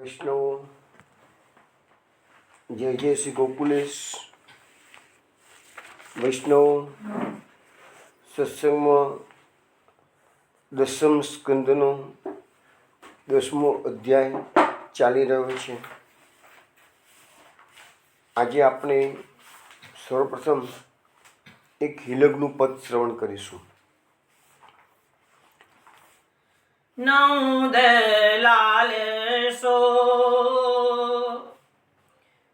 વૈષ્ણવ જય જય શ્રી ગોકુલેશ વૈષ્ણવ સત્સંગમાં દસમ સ્કંદનો 10મો અધ્યાય ચાલી રહ્યો છે. આજે આપણે સર્વપ્રથમ એક હિલગનું પદ શ્રવણ કરીશું. નંદ લાલ સો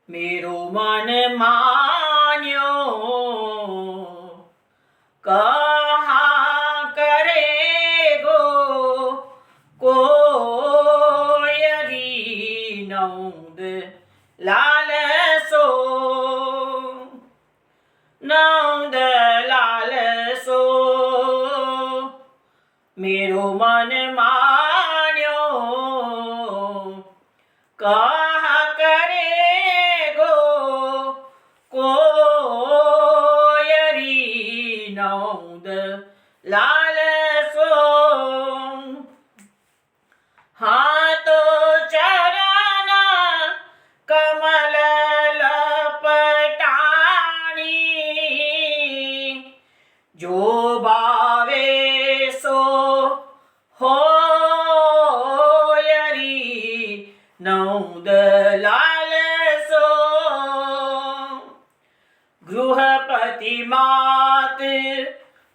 મેરો મન માન્યો કહા કરે ગો કોયરી નંદ લાલ સો નંદ લાલ સો મેરો મન માન્યો કહા કરે ગો કોયરી નંદ લાલ સો હા તો ચરણ કમલ લપટાણી જો ભાવે સો હોયરી નંદ લાલ સો ગૃહપતિ માત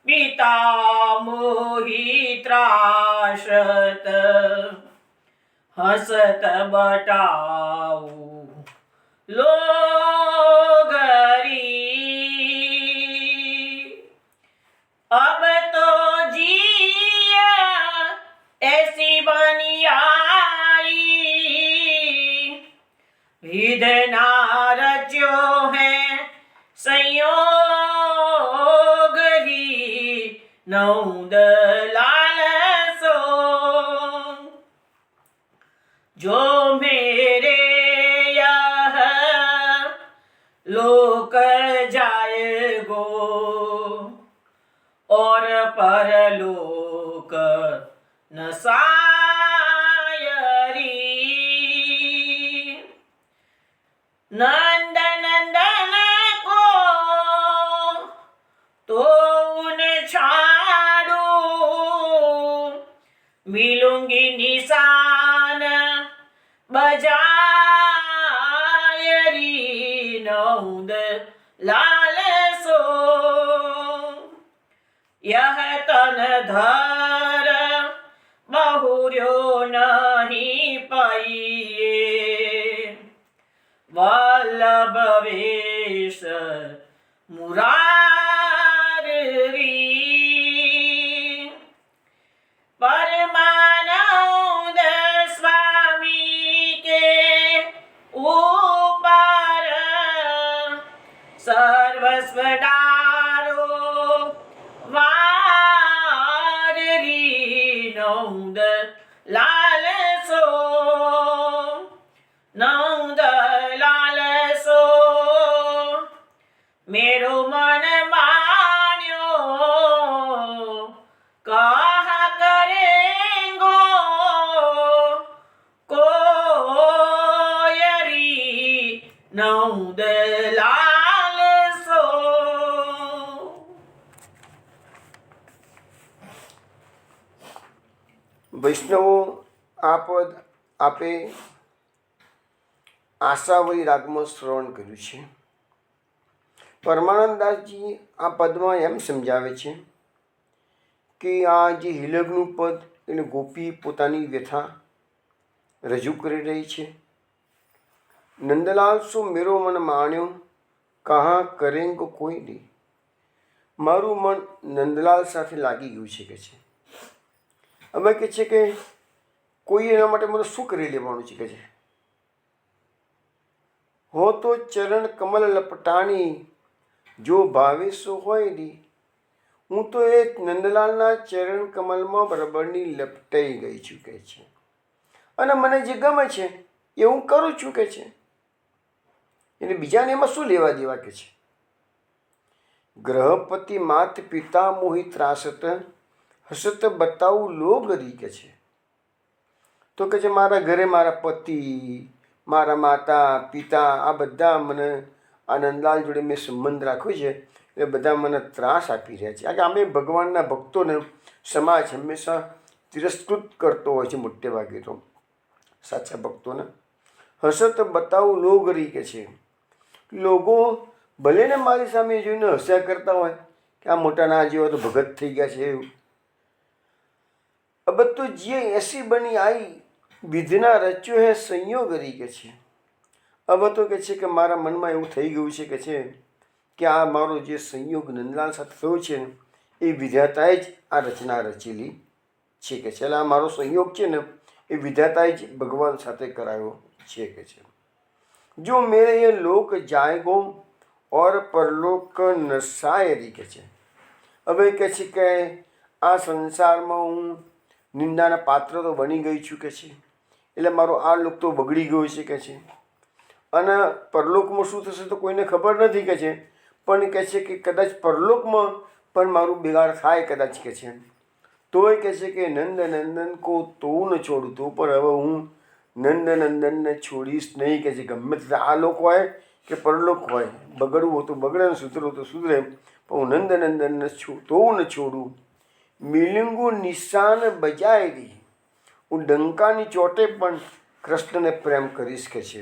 પિતા મોહી ત્રાસત હસત બટાવું લોગરી अब तो जिया ऐसी बनी आई विधना रच्यो है संयोग री नंद लाल सो जो मेरे यह लोक जाएगो और परलोक न सायरी नंद नंदन को तो उन छाड़ू मिलूंगी निशान बजायरी नंद लाल सो यह तन धर बहुर्यो नहीं पाइए वल्लभ वेश मुरारी परमानंद स्वामी के ऊपर सर्वस्व डारो वारी नंद लाल सो नंद लाल सो मेरो मन मान्यो कहा करेंगो कोयरी नंद लाल सो. વૈષ્ણવો આ પદ આપે આશાવરી રાગમાં શ્રવણ કર્યું છે. પરમાનંદદાસજી આ પદમાં એમ સમજાવે છે કે આ જે હિલગનું પદ એને ગોપી પોતાની વ્યથા રજૂ કરી રહી છે. નંદલાલ શું મેરો મન માણ્યો કહા કરેંગો કોઈ નહીં. મારું મન નંદલાલ સાથે લાગી ગયું છે કે છે. અમે કહે છે કે કોઈ એના માટે મને શું કરી લેવાનું છે કે છે. હો તો ચરણ કમલ લપટાણી જો ભાવેશો હોય ની. હું તો એ નંદલાલના ચરણ કમલમાં બરાબરની લપટાઈ ગઈ છું કે છે. અને મને જે ગમે છે એ હું કરું છું કે છે. એને બીજાને એમાં શું લેવા દેવા કે છે. ગ્રહપતિ માત પિતા મોહિત ત્રાસત હસત બતાવું લોગરી કે છે. તો કે છે મારા ઘરે મારા પતિ, મારા માતા પિતા, આ બધા મને આ નંદલાલ જોડે મેં સંબંધ રાખ્યો છે, એ બધા મને ત્રાસ આપી રહ્યા છે. કારણ કે અમે ભગવાનના ભક્તોને સમાજ હંમેશા તિરસ્કૃત કરતો હોય છે, મોટે ભાગે તો સાચા ભક્તોને. હસત બતાવું લોગરી કે છે, લોકો ભલે ને મારી સામે જોઈને હસ્યા કરતા હોય કે આ મોટા ના જેવા તો ભગત થઈ ગયા છે એવું. अब तो જે એસી બની आई વિધના રચ્યો હે સંયોગરી કે છે. હવે તો કે છે કે મારા મનમાં એવું થઈ ગયું છે કે આ મારો જે સંયોગ નંદલાલ સાથે થયો છે ને એ વિધાતાએ જ આ રચના રચેલી છે કે છે. એટલે આ મારો સંયોગ છે ને એ વિધાતાએ જ ભગવાન સાથે કરાયો છે કે છે. જો મેરે ये लोक जाएगो और परलोक नसायरी કે છે. હવે કે છે કે આ સંસારમાં હું નિંદાના પાત્ર તો બની ગઈ છું કે છે, એટલે મારો આ લોક તો બગડી ગયો છે કે છે. અને પરલોકમાં શું થશે તો કોઈને ખબર નથી કે છે, પણ કહે છે કે કદાચ પરલોકમાં પણ મારું બિગાડ થાય કદાચ કે છે. તોય કહે છે કે નંદ નંદન કો તો ન છોડું, તો પણ હવે હું નંદ નંદનને છોડીશ નહીં કે છે. ગમે તે આ લોક હોય કે પરલોક હોય, બગડવું તો બગડે ને સુધરવું તો સુધરે, પણ હું નંદ નંદનને તો ન છોડું. મિલિંગુ નિશાન બજાયેલી, હું ડંકાની ચોટે પણ કૃષ્ણને પ્રેમ કરીશ કે છે.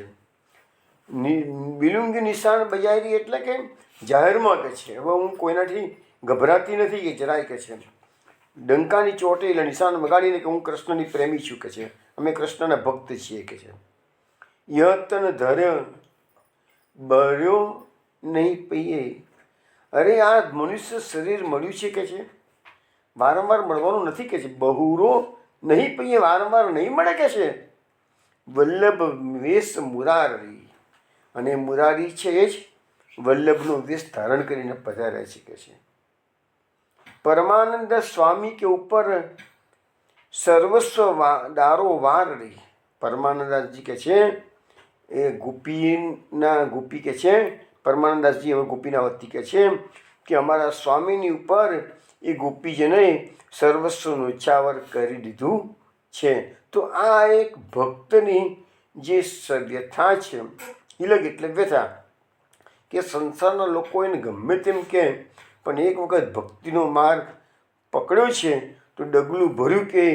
બિલુંગી નિશાન બજાયેલી એટલે કે જાહેરમાં કે છે. હવે હું કોઈનાથી ગભરાતી નથી કે જરાય કે છે. ડંકાની ચોટે એટલે નિશાન વગાડીને કે હું કૃષ્ણની પ્રેમી છું કે છે, અમે કૃષ્ણના ભક્ત છીએ કે છે. યતન ધર્ય બર્યો નહીં પૈયે, અરે આ મનુષ્ય શરીર મળ્યું છે કે છે, વારંવાર મળવાનું નથી કે છે. બહુરો નહીં પૈયે, વારંવાર નહીં મળે કે છે. વલ્લભ વેશ મુરારી, અને મુરારી છે એ જ વલ્લભનો વેશ ધારણ કરીને પધાર્યા છે કે છે. પરમાનંદ સ્વામી કે ઉપર સર્વસ્વ દારો વાર રહી. પરમાનંદાસજી કે છે એ ગોપી કે છે, પરમાનંદાસજી હવે ગોપીના વતી કે છે કે અમારા સ્વામીની ઉપર એ ગોપીજને સર્વસ્વ ન્યોછાવર કરી દીધું છે. તો આ એક ભક્તની જે વ્યથા છે, હિલક એટલે વ્યથા, કે સંસારના લોકો એને ગમે તેમ કે પણ એક વખત ભક્તિનો માર્ગ પકડ્યો છે તો ડગલું ભર્યું કે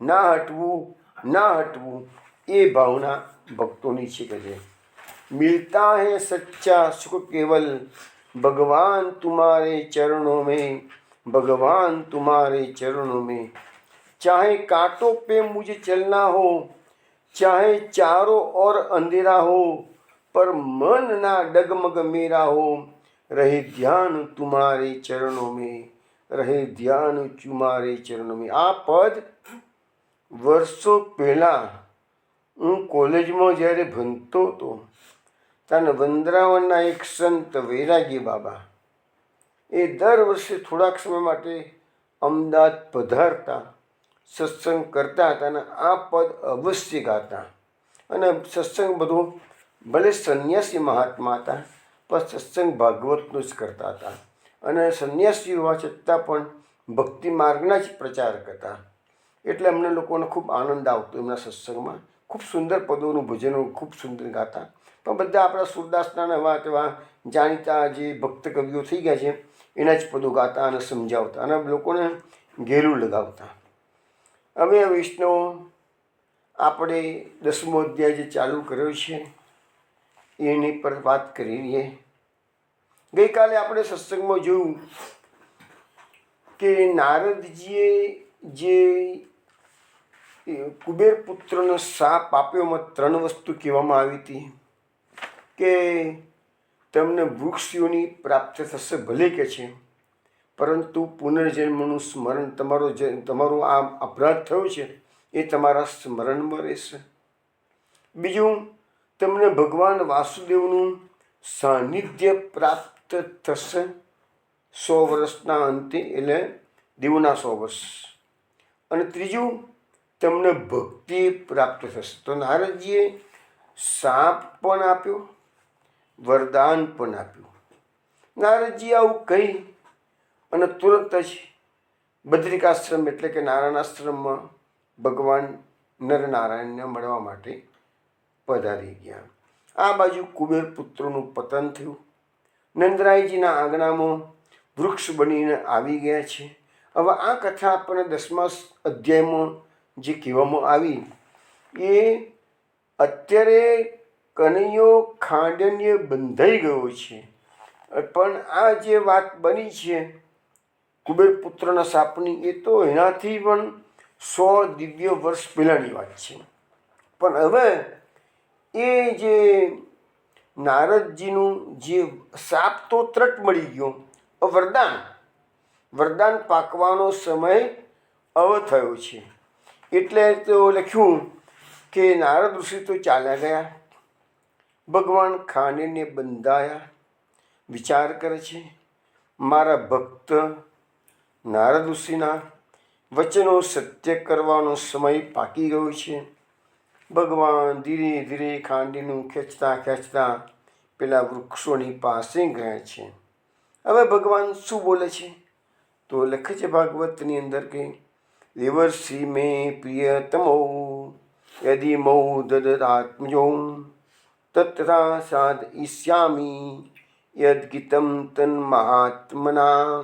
ના હટવું એ ભાવના ભક્તોની છે કે છે. મિલતા હૈ સચ્ચા સુખ કેવલ ભગવાન તુમારે ચરણોं में, भगवान तुम्हारे चरणों में. चाहे कांटों पे मुझे चलना हो, चाहे चारों ओर अंधेरा हो, पर मन ना डगमग मेरा हो, रहे ध्यान तुम्हारे चरणों में, रहे ध्यान तुम्हारे चरणों में. આ પદ વર્ષો પહેલાં હું કોલેજમાં જ્યારે ભણતો હતો ત્યારે વંદરાવનના એક સંત વૈરાગી બાબા એ દર વર્ષે થોડાક સમય માટે અમદાવાદ પધારતા, સત્સંગ કરતા હતા અને આ પદ અવશ્ય ગાતા. અને સત્સંગ બધો ભલે સંન્યાસી મહાત્મા હતા પણ સત્સંગ ભાગવતનો જ કરતા હતા, અને સંન્યાસી હોવા છતાં પણ ભક્તિ માર્ગના જ પ્રચાર કરતા. એટલે અમને લોકોને ખૂબ આનંદ આવતો એમના સત્સંગમાં. ખૂબ સુંદર પદોનું ભજનો ખૂબ સુંદર ગાતા. પણ બધા આપણા સુરદાસના નવા તેવા જાણીતા જે ભક્ત કવિઓ થઈ ગયા છે એના જ પદો ગાતા અને સમજાવતા અને લોકોને ઘેલું લગાવતા. હવે વૈષ્ણવ આપણે 10મો અધ્યાય જે ચાલુ કર્યો છે એની પર વાત કરીએ. ગઈકાલે આપણે સત્સંગમાં જોયું કે નારદજીએ જે કુબેર પુત્રનો શાપ આપ્યો, એમાં 3 વસ્તુ કહેવામાં આવી હતી કે તમને વૃક્ષોની પ્રાપ્ત થશે ભલે કે છે, પરંતુ પુનર્જન્મનું સ્મરણ તમારો આ અપરાધ થયો છે એ તમારા સ્મરણમાં રહેશે. બીજું, તમને ભગવાન વાસુદેવનું સાનિધ્ય પ્રાપ્ત થશે 100 વર્ષના અંતે, એટલે દેવના 100 વર્ષ. અને ત્રીજું, તમને ભક્તિ પ્રાપ્ત થશે. તો નારદજીએ શાપ પણ આપ્યો, વરદાન પણ આપ્યું. નારદજી આવું કહી અને તુરંત જ બદ્રિકાશ્રમ એટલે કે નારાયણ આશ્રમમાં ભગવાન નરનારાયણને મળવા માટે પધારી ગયા. આ બાજુ કુબેર પુત્રોનું પતન થયું. નંદરાયજીના આંગણામાં વૃક્ષ બનીને આવી ગયા છે. હવે આ કથા આપણને 10મા અધ્યાયમાં જે કહેવામાં આવી એ અત્યારે કનૈયો ખાંડન્ય બંધાઈ ગયો છે, પણ આ જે વાત બની છે કુબેર પુત્રના શાપની એ તો એનાથી પણ 100 દિવ્ય વર્ષ પહેલાંની વાત છે. પણ હવે એ જે નારદજીનું જે શાપ તો તરત મળી ગયો, વરદાન પાકવાનો સમય હવે થયો છે. એટલે તો લખ્યું કે નારદ ઋષિ તો ચાલ્યા ગયા, ભગવાન ખાંડને બંધાયા. વિચાર કરે છે મારા ભક્ત નારદ ઋષિના વચનો સત્ય કરવાનો સમય પાકી ગયો છે. ભગવાન ધીરે ધીરે ખાંડીનું ખેંચતા પેલા વૃક્ષોની પાસે ગયા છે. હવે ભગવાન શું બોલે છે તો લખે છે ભાગવતની અંદર કે દેવર્ષિ મે પ્રિયતમો યદિ મૌ દદતાત્મજો તત્રા સાધ ઈષ્યામી યદગીતમ તન મહાત્મના.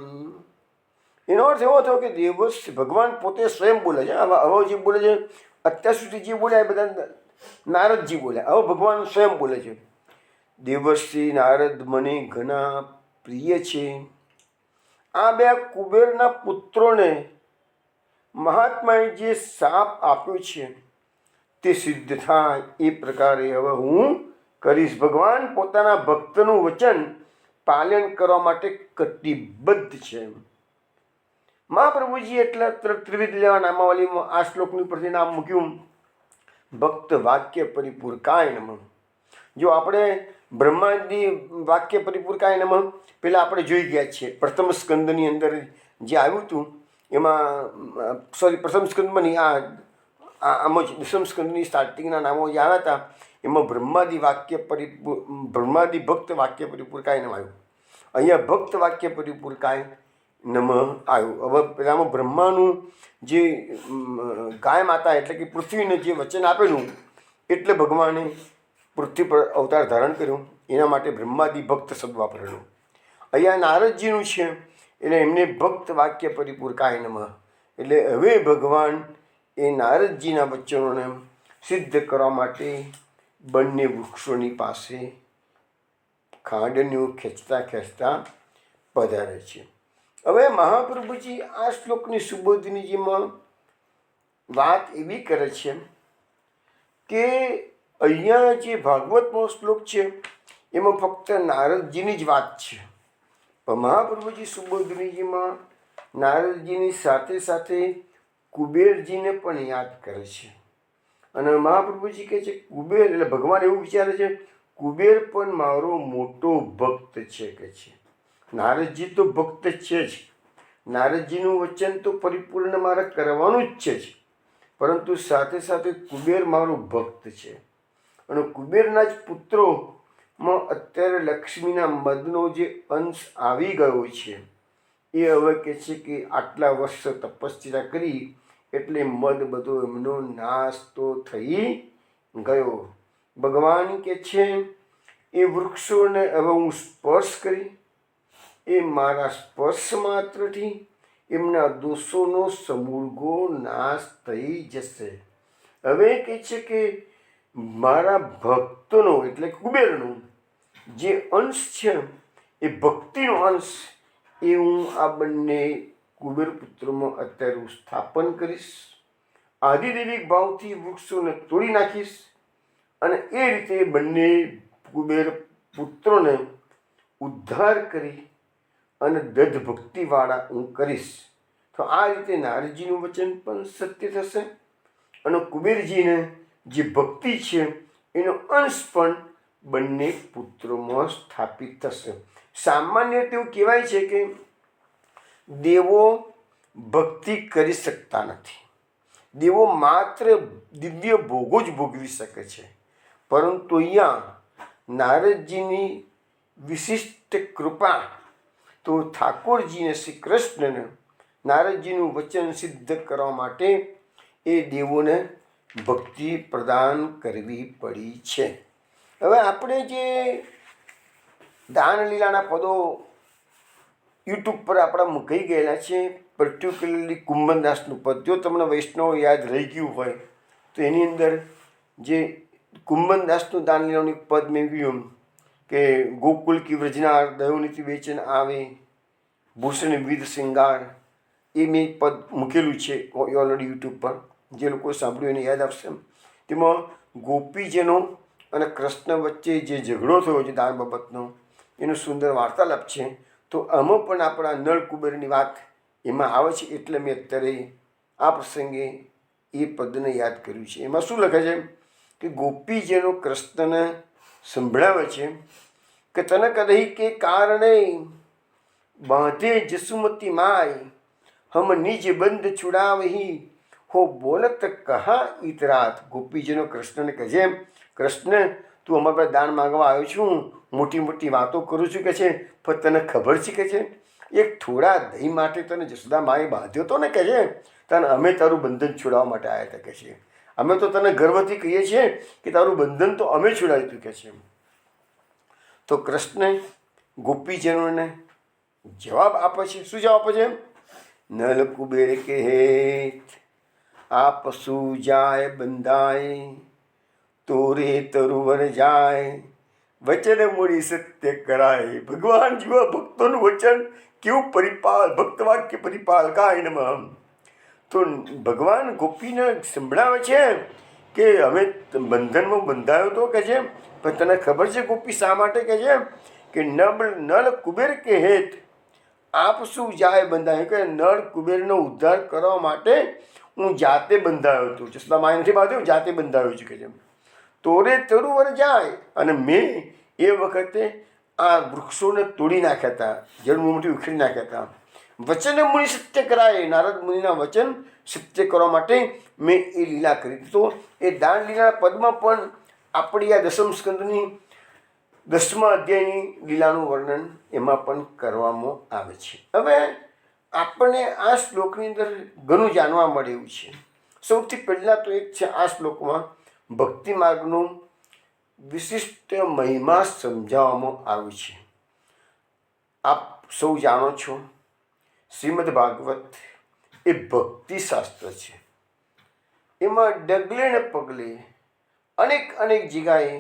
એનો અર્થ એવો થયો કે દેવર્ષિ ભગવાન પોતે સ્વયં બોલે છે. હવે જે બોલે છે અત્યાર સુધી જે બોલ્યા એ બધા નારદજી બોલ્યા, હવે ભગવાન સ્વયં બોલે છે. દેવર્ષિ નારદ મને ઘણા પ્રિય છે. આ બે કુબેરના પુત્રોને મહાત્માએ જે શાપ આપ્યો છે તે સિદ્ધ થાય એ પ્રકારે હવે હું કરીશ. ભગવાન પોતાના ભક્તનું વચન પાલન કરવા માટે કટિબદ્ધ છે. મહાપ્રભુજી એટલા ત્રિવિધ લેવા નામાવલીમાં આ શ્લોકની પરથી નામ મૂક્યું ભક્ત વાક્ય પરિપૂરકાય નમઃ. જો આપણે બ્રહ્માદી વાક્ય પરિપૂરકાય નમઃ પહેલાં આપણે જોઈ ગયા છીએ. પ્રથમ સ્કંદની અંદર જે આવ્યું હતું એમાં પ્રથમ સ્કંદમાં નહીં, આમાં જ દસમ સ્કંદની સ્ટાર્ટિંગના નામો જે આવ્યા હતા એમાં બ્રહ્માદી ભક્ત વાક્ય પરિપૂરકાય નમ આવ્યું. અહીંયા ભક્ત વાક્ય પરિપૂરકાય નમ આવ્યું. હવે પહેલાંમાં બ્રહ્માનું જે ગાય માતા એટલે કે પૃથ્વીને જે વચન આપેલું એટલે ભગવાને પૃથ્વી પર અવતાર ધારણ કર્યું, એના માટે બ્રહ્માદી ભક્ત શબ્દ વાપરેલું. અહીંયા નારદજીનું છે એટલે એમને ભક્ત વાક્ય પરિપૂરકાય નમ. એટલે હવે ભગવાન એ નારદજીના વચનોને સિદ્ધ કરવા માટે બંને વૃક્ષોની પાસે ખાંડન્યું ખેંચતા પધારે છે. હવે મહાપ્રભુજી આ શ્લોકની સુબોધનીજીમાં વાત એવી કરે છે કે અહીંયા જે ભાગવતનો શ્લોક છે એમાં ફક્ત નારદજીની જ વાત છે, પણ મહાપ્રભુજી સુબોધનીજીમાં નારદજીની સાથે સાથે કુબેરજીને પણ યાદ કરે છે. અને મહાપ્રભુજી કહે છે કુબેર એટલે ભગવાન એવું વિચારે છે કુબેર પણ મારો મોટો ભક્ત છે. કે છે નારદજી તો ભક્ત છે જ, નારદજીનું વચન તો પરિપૂર્ણ મારે કરવાનું જ છે, પરંતુ સાથે સાથે કુબેર મારો ભક્ત છે. અને કુબેરના જ પુત્રોમાં અત્યારે લક્ષ્મીના મદનો જે અંશ આવી ગયો છે એ હવે કહે છે કે આટલા વર્ષ તપસ્યા કરી એટલે મદ બધો એમનો નાશ તો થઈ ગયો. ભગવાન કહે છે એ વૃક્ષોને હવે હું સ્પર્શ કરી એ મારા સ્પર્શ માત્રથી એમના દોષોનો સમૂળગો નાશ થઈ જશે. હવે કહે છે કે મારા ભક્તનો એટલે કુબેરનો જે અંશ છે એ ભક્તિનો અંશ એ હું આ બંને કુબેર પુત્રોમાં અત્યારે હું સ્થાપન કરીશ. આદિદૈવિક ભાવથી વૃક્ષોને તોડી નાખીશ અને એ રીતે બંને કુબેર પુત્રોને ઉદ્ધાર કરી અને દધ ભક્તિવાળા હું કરીશ. તો આ રીતે નારદજીનું વચન પણ સત્ય થશે અને કુબેરજીને જે ભક્તિ છે એનો અંશ પણ બંને પુત્રોમાં સ્થાપિત થશે. સામાન્ય તેવું કહેવાય છે કે દેવો ભક્તિ કરી શકતા નથી, દેવો માત્ર દિવ્ય ભોગો જ ભોગવી શકે છે. પરંતુ અહીંયા નારદજીની વિશિષ્ટ કૃપા તો ઠાકોરજીને શ્રી કૃષ્ણને નારદજીનું વચન સિદ્ધ કરવા માટે એ દેવોને ભક્તિ પ્રદાન કરવી પડી છે. હવે આપણે જે દાનલીલાના પદો યુટ્યુબ પર આપણા મૂકાઈ ગયેલા છે, પર્ટિક્યુલરલી કુંભનદાસનું પદ, જો તમને વૈષ્ણવ યાદ રહી ગયું હોય તો એની અંદર જે કુંભનદાસનું દાનલીલાનું પદ મેં કહ્યું કે ગોકુલ કી વ્રજનાર દયોનિધિ વેચન આવે ભૂષણ વિવિધ શ્રૃંગાર, એ મેં પદ મૂકેલું છે ઓલરેડી યુટ્યુબ પર. જે લોકો સાંભળ્યું એને યાદ આવશે. તેમાં ગોપીજનો અને કૃષ્ણ વચ્ચે જે ઝઘડો થયો છે દાન બાબતનો, એનો સુંદર વાર્તાલાપ છે. તો આમાં પણ આપણા નળ કુબેરની વાત એમાં આવે છે, એટલે મેં અત્યારે આ પ્રસંગે એ પદને યાદ કર્યું છે. એમાં શું લખે છે કે ગોપીજનો કૃષ્ણને સંભળાવે છે કે તને કદહી કે કારણે બાંધે જસુમતી માય, હમ નિજ બંધ છુડાવહી હો બોલત કહા ઇતરાત. ગોપીજનો કૃષ્ણને કહે છે, કૃષ્ણ તું અમારા પાસે દાન માંગવા આવ્યો છું, મોટી મોટી વાતો કરું છું કે છે, પણ તને ખબર છે કે છે એક થોડા દહીં માટે તને જસોદા માએ બાંધ્યો હતો ને કે છે, તને અમે તારું બંધન છોડાવવા માટે આવ્યા હતા કે છે. અમે તો તને ગર્વથી કહીએ છીએ કે તારું બંધન તો અમે છોડાવ્યું હતું કે છે. તો કૃષ્ણ ગોપીજનોને જવાબ આપે છે. શું જવાબ આપે છે? નલ કુબેર કે હેત આપ શું જાય બંધાય, તોરે તરુવર જાય વચન મૂડી સત્ય કરાય. ભગવાન જેવા ભક્તોનું વચન કેવું પરિપાલ, ભક્ત વાક્ય પરિપાલ કાય નમઃ. તો ભગવાન ગોપીને સંભળાવે છે કે અમે બંધનમાં બંધાયો તો કે છે, પણ તને ખબર છે ગોપી શા માટે કે છે કે નળ કુબેર કે હેત આપ શું જાય બંધાય, કે નળ કુબેરનો ઉદ્ધાર કરવા માટે હું જાતે બંધાયો હતો. જસદા માય નથી બાંધ્યો, જાતે બંધાયો છું કે છે. તોરે તરુવર જાય, અને મેં એ વખતે આ વૃક્ષોને તોડી નાખ્યા હતા, જળમૂળથી ઉખેડી નાખ્યા હતા. વચન મુનિ સત્ય કરાય, નારદ મુનિના વચન સત્ય કરવા માટે મેં એ લીલા કરી. તો એ દાન લીલા પદમાં પણ આપણી આ દસમ સ્કંદની 10મા અધ્યાયની લીલાનું વર્ણન એમાં પણ કરવામાં આવે છે. હવે આપણને આ શ્લોકની અંદર ઘણું જાણવા મળે એવું છે. સૌથી પહેલાં તો એક છે આ શ્લોકમાં ભક્તિ માર્ગનું વિશિષ્ટ મહિમા સમજાવવામાં આવ્યું છે. આપ સૌ જાણો છો શ્રીમદ ભાગવત એ ભક્તિ શાસ્ત્ર છે. એમાં ડગલે ને પગલે અનેક જગ્યાએ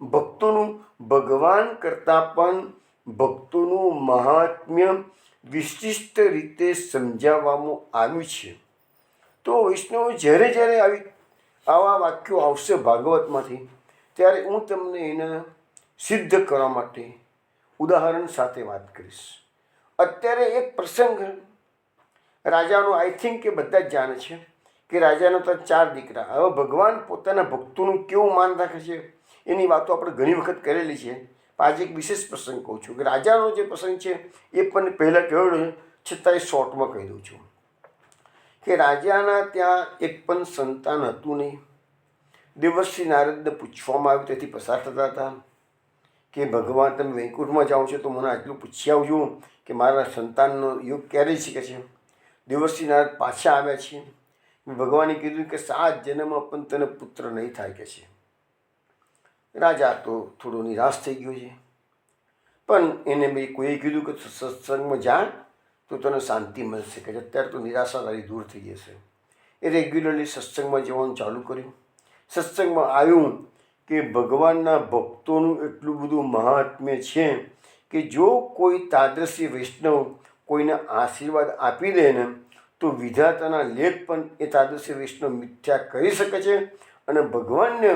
ભક્તોનું ભગવાન કરતાં પણ ભક્તોનું મહાત્મ્ય વિશિષ્ટ રીતે સમજાવવામાં આવ્યું છે. તો વૈષ્ણવ જ્યારે આવા વાક્યો આવશે ભાગવતમાંથી, ત્યારે હું તમને એને સિદ્ધ કરવા માટે ઉદાહરણ સાથે વાત કરીશ. અત્યારે એક પ્રસંગ રાજાનો, આઈ થિંક કે બધા જ જાણે છે કે રાજાનો તો 4 દીકરા. હવે ભગવાન પોતાના ભક્તોનું કેવું માન રાખે છે એની વાતો આપણે ઘણી વખત કરેલી છે. આજે એક વિશેષ પ્રસંગ કહું છું કે રાજાનો જે પ્રસંગ છે એ પણ પહેલાં કહેવાયો છે, છતાં એ શોર્ટમાં કહી દઉં છું કે રાજાના ત્યાં એક પણ સંતાન હતું નહીં. દેવર્ષિ નારદને પૂછવામાં આવ્યું, તેથી પસાર થતા હતા કે ભગવાન તમે વૈકુંઠમાં જાઓ છો તો મને આટલું પૂછી આવજો કે મારા સંતાનનો યોગ ક્યારે છે છે. દેવર્ષિ નારદ પાછા આવ્યા છે. ભગવાને કીધું કે 7 જન્મમાં પણ તને પુત્ર નહીં થાય કે છે. રાજા તો થોડો નિરાશ થઈ ગયો છે, પણ એને મેં કોઈએ કીધું કે સત્સંગમાં જા તો તને શાંતિ મળશે કે અત્યારે તો નિરાશા તારી દૂર થઈ જશે. એ રેગ્યુલરલી સત્સંગમાં જવાનું ચાલુ કર્યું. સત્સંગમાં આવ્યું કે ભગવાનના ભક્તોનું એટલું બધું મહાત્મ્ય છે કે જો કોઈ તાદ્રશી વૈષ્ણવ કોઈને આશીર્વાદ આપી દે ને તો વિધાતાના લેખ પણ એ તાદ્રશી વૈષ્ણવ મિથ્યા કરી શકે છે, અને ભગવાનને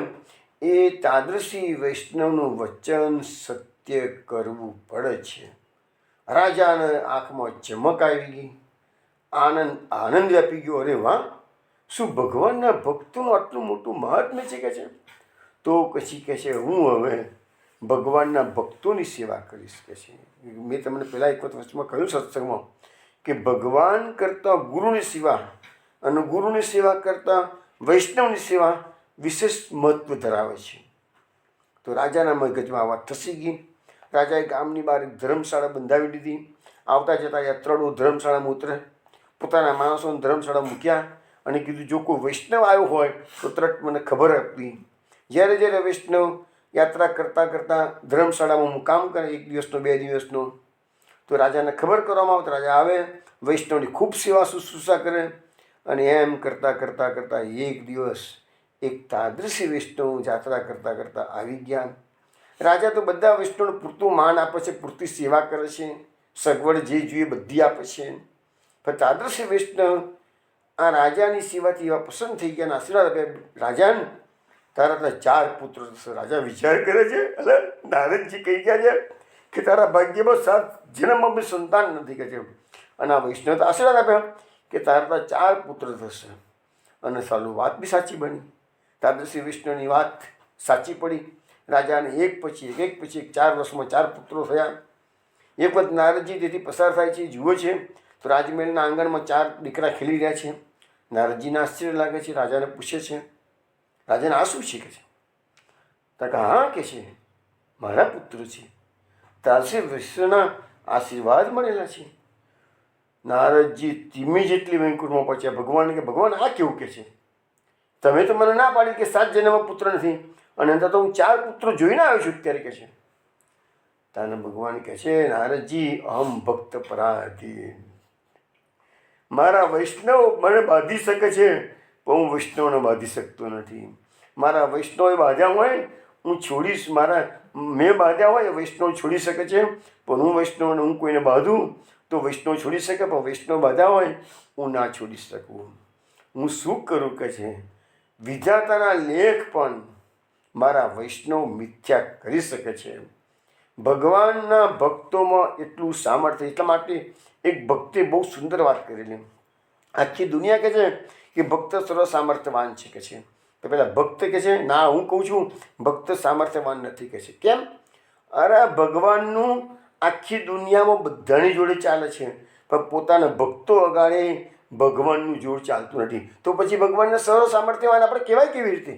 એ તાદ્રશી વૈષ્ણવનું વચન સત્ય કરવું પડે છે. રાજાને આંખમાં ચમક આવી ગઈ, આનંદ વ્યાપી ગયો. અરે વાહ, શું ભગવાનના ભક્તોનું આટલું મોટું મહાત્મ્ય છે કે છે. તો પછી કહે છે હું હવે ભગવાનના ભક્તોની સેવા કરીશ કે છે. મેં તમને પહેલાં એક વખત કહ્યું સત્સંગમાં કે ભગવાન કરતાં ગુરુની સેવા અને ગુરુની સેવા કરતાં વૈષ્ણવની સેવા વિશેષ મહત્વ ધરાવે છે. તો રાજાના મગજમાં આ વાત થસી ગઈ. રાજાએ ગામની બહાર એક ધર્મશાળા બંધાવી દીધી. આવતા જતા યાત્રાળુઓ ધર્મશાળામાં ઉતરે, પોતાના માણસોને ધર્મશાળા મૂક્યા અને કીધું જો કોઈ વૈષ્ણવ આવ્યો હોય તો તરત મને ખબર આપવી. જ્યારે જ્યારે વૈષ્ણવ યાત્રા કરતાં કરતાં ધર્મશાળામાં મુકામ કરે 1 દિવસનો 2 દિવસનો, તો રાજાને ખબર કરવામાં આવે તો રાજા આવે, વૈષ્ણવની ખૂબ સેવા શુશ્રૂષા કરે. અને એમ કરતાં કરતાં કરતાં એક દિવસ એક તાદ્રશી વૈષ્ણવ યાત્રા કરતાં કરતાં આવી ગયા. રાજા તો બધા વૈષ્ણવને પૂરતું માન આપે છે, પૂરતી સેવા કરે છે, સગવડ જે જોઈએ બધી આપે છે. પણ તાદ્રશી વૈષ્ણવ આ રાજાની સેવાથી એવા પસંદ થઈ ગયા અને આશીર્વાદ આપે, રાજાને તારા તો 4 પુત્ર થશે. રાજા વિચાર કરે છે, એટલે નારદજી કહી ગયા છે કે તારા ભાગ્યમાં 7 જન્મમાં બી સંતાન નથી કે છે. અને આ વૈષ્ણવ તો આશીર્વાદ આપ્યા કે તારા તો 4 પુત્ર થશે. અને સાલું વાત બી સાચી બની. તાદ્રશી વૈષ્ણવની વાત સાચી પડી. રાજાને એક પછી એક 4 વર્ષમાં 4 પુત્રો થયા. એક વખત નારદજી તેથી પસાર થાય છે, જુએ છે તો રાજમહેલના આંગણમાં 4 દીકરા ખેલી રહ્યા છે. નારદજીને આશ્ચર્ય લાગે છે, રાજાને પૂછે છે, રાજાને આ શું છે કે છે? તો કે હા કે છે મારા પુત્ર છે, તારસે વિશ્વના આશીર્વાદ મળેલા છે. નારદજી ધીમે જેટલી વૈકુંઠમાં પહોંચ્યા ભગવાન કે ભગવાન આ કેવું કે છે? તમે તો મને ના પાડી કે 7 જન્મમાં પુત્ર નથી, અને અંદર તો હું 4 પુત્રો જોઈને આવ્યો છું અત્યારે કે છે. તાને ભગવાન કહે છે, નારદજી અહમ ભક્ત પરાધીન, મારા વૈષ્ણવ મને બાંધી શકે છે પણ હું વૈષ્ણવને બાંધી શકતો નથી. મારા વૈષ્ણવે બાંધ્યા હોય હું છોડીશ, મેં બાંધ્યા હોય એ વૈષ્ણવ છોડી શકે છે, પણ હું વૈષ્ણવને હું કોઈને બાંધું તો વૈષ્ણવ છોડી શકે, પણ વૈષ્ણવ બાંધ્યા હોય હું ના છોડી શકું. હું શું કરું કે છે? વિધાતાના લેખ પણ મારા વૈષ્ણવ મિથ્યા કરી શકે છે. ભગવાનના ભક્તોમાં એટલું સામર્થ્ય, એટલા માટે એક ભક્તે બહુ સુંદર વાત કરેલી. આખી દુનિયા કહે છે કે ભક્ત સર્વ સામર્થ્યવાન છે કે છે, તો પેલા ભક્ત કહે છે ના, હું કહું છું ભક્ત સામર્થ્યવાન નથી કે છે. કેમ? અરે ભગવાનનું આખી દુનિયામાં બધાની જોડે ચાલે છે, પણ પોતાના ભક્તો અગાડે ભગવાનનું જોડ ચાલતું નથી. તો પછી ભગવાનને સર્વ સામર્થ્યવાન આપણે કહેવાય કેવી રીતે?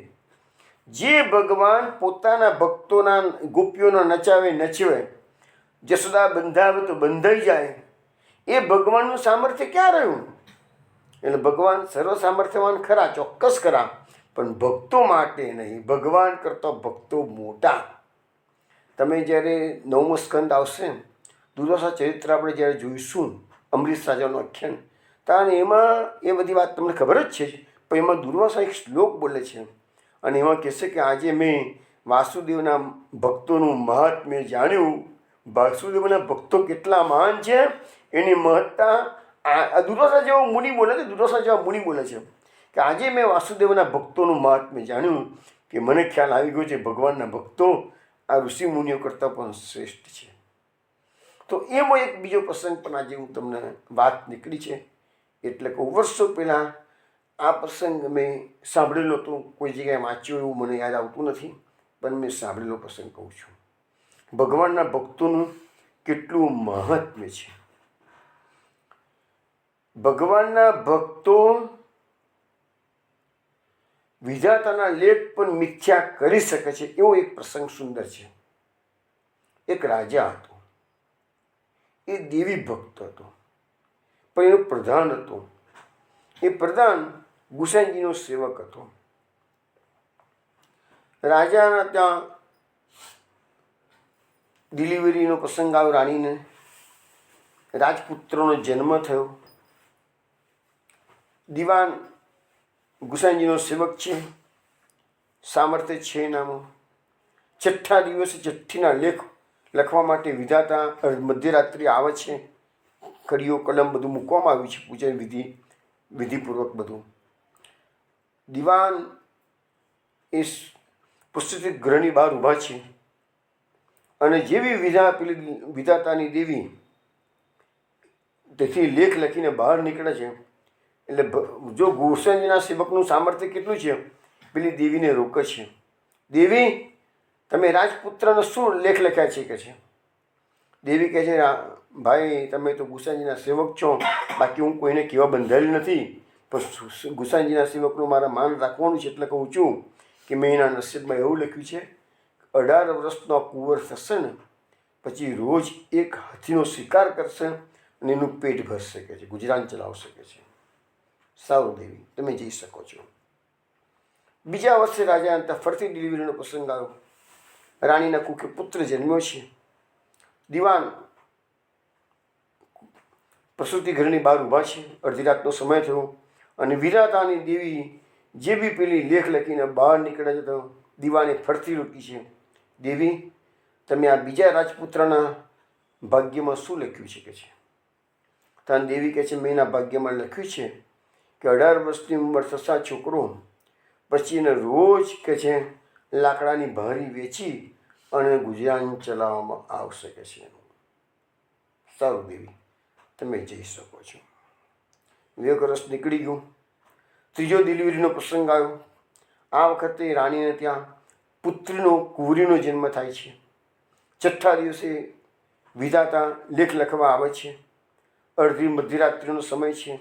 જે ભગવાન પોતાના ભક્તોના ગોપીઓનો નચાવે નચવે, જસોદા બંધાવે તો બંધાઈ જાય, એ ભગવાનનું સામર્થ્ય ક્યાં રહ્યું? એટલે ભગવાન સર્વ સામર્થ્યવાન ખરા, ચોક્કસ ખરા, પણ ભક્તો માટે નહીં. ભગવાન કરતાં ભક્તો મોટા. તમે જ્યારે 9મો સ્કંદ આવશે, દુર્વાસા ચરિત્ર આપણે જ્યારે જોઈશું, અમરીશ રાજાનું આખ્યાન, ત્યારે એમાં એ બધી વાત તમને ખબર જ છે, પણ એમાં દુર્વાસા એક શ્લોક બોલે છે અને એમાં કહેશે કે આજે મેં વાસુદેવના ભક્તોનું મહાત્મ્ય જાણ્યું. વાસુદેવના ભક્તો કેટલા મહાન છે એની મહત્તા આ દુર્વાસા જેવો મુનિ બોલે છે. દુર્વાસા જેવા મુનિ બોલે છે કે આજે મેં વાસુદેવના ભક્તોનું મહાત્મ્ય જાણ્યું કે મને ખ્યાલ આવી ગયો છે ભગવાનના ભક્તો આ ઋષિ મુનિઓ કરતાં પણ શ્રેષ્ઠ છે. તો એમાં એક બીજો પ્રસંગ પણ આજે હું તમને વાત નીકળી છે. એટલે કે વર્ષો પહેલાં આ પ્રસંગ મેં સાંભળેલો હતો, કોઈ જગ્યાએ વાંચ્યો એવું મને યાદ આવતું નથી, પણ મેં સાંભળેલો પ્રસંગ કહું છું. ભગવાનના ભક્તોનું કેટલું મહાત્મ્ય છે. ભગવાનના ભક્તો વિધાતાના લેખ પણ મિથ્યા કરી શકે છે એવો એક પ્રસંગ સુંદર છે. એક રાજા હતો, એ દેવી ભક્ત હતો, પણ એનો પ્રધાન હતો. એ પ્રધાન ગુસાઈજીનો સેવક હતો. રાજાના ત્યાં ડિલિવરીનો પ્રસંગ આવ્યો, રાણીને રાજપુત્રનો જન્મ થયો. દિવાન ગુસાઈજીનો સેવક છે, સામર્થ્ય છે એનામાં. 6થા દિવસે ચિઠ્ઠીના લેખ લખવા માટે વિધાતા મધ્યરાત્રિ આવે છે. કડીઓ કલમ બધું મૂકવામાં આવ્યું છે, પૂજન વિધિપૂર્વક બધું. દિવાન એ પુસ્તક ગ્રહની બહાર ઊભા છે અને જેવી વિધાતાની દેવી તેથી લેખ લખીને બહાર નીકળે છે, એટલે જો ગોસાઈજીના સેવકનું સામર્થ્ય કેટલું છે, પેલી દેવીને રોકે છે. દેવી, તમે રાજપુત્રનો શું લેખ લખ્યા છે કે છે? દેવી કહે છે ભાઈ તમે તો ગુસાઈજીના સેવક છો, બાકી હું કોઈને કહેવા બંધાયેલી નથી, પણ ગુસાઈજીના સેવકનું મારા માન રાખવાનું છે, એટલે કહું છું કે મેં એના નસીબમાં એવું લખ્યું છે 18 વર્ષનો કુંવર થશે ને પછી રોજ એક હાથીનો શિકાર કરશે અને એનું પેટ ભરી શકે છે, ગુજરાન ચલાવી શકે છે. સારું દેવી, તમે જઈ શકો છો. બીજા વર્ષે રાજા હતા ફરતી ડિલિવરીનો પ્રસંગ આવ્યો. રાણીના કુખે પુત્ર જન્મ્યો છે. દિવાન પ્રસૂતિ ઘરની બહાર ઊભા છે. અડધી રાતનો સમય થયો અને વિધાતાની દેવી જે બી પેલી લેખ લખીને બહાર નીકળે છે તો દીવાને ફરતી રોકી છે. દેવી, તમે આ બીજા રાજપુત્રના ભાગ્યમાં શું લખ્યું છે કે છે? તાન દેવી કહે છે, મેં એના ભાગ્યમાં લખ્યું છે કે 18 વર્ષની ઉંમર થતા છોકરો પછી એને રોજ કે છે લાકડાની ભારી વેચી અને ગુજરાન ચલાવવામાં આવશે કે છે. સારું દેવી, તમે જઈ શકો છો. 2 વર્ષ નીકળી ગયું. ત્રીજો ડિલિવરીનો પ્રસંગ આવ્યો. આ વખતે રાણીને ત્યાં પુત્રીનો કુંવરીનો જન્મ થાય છે. 6થા દિવસે વિધાતા લેખ લખવા આવે છે. અડધી મધ્યરાત્રિનો સમય છે.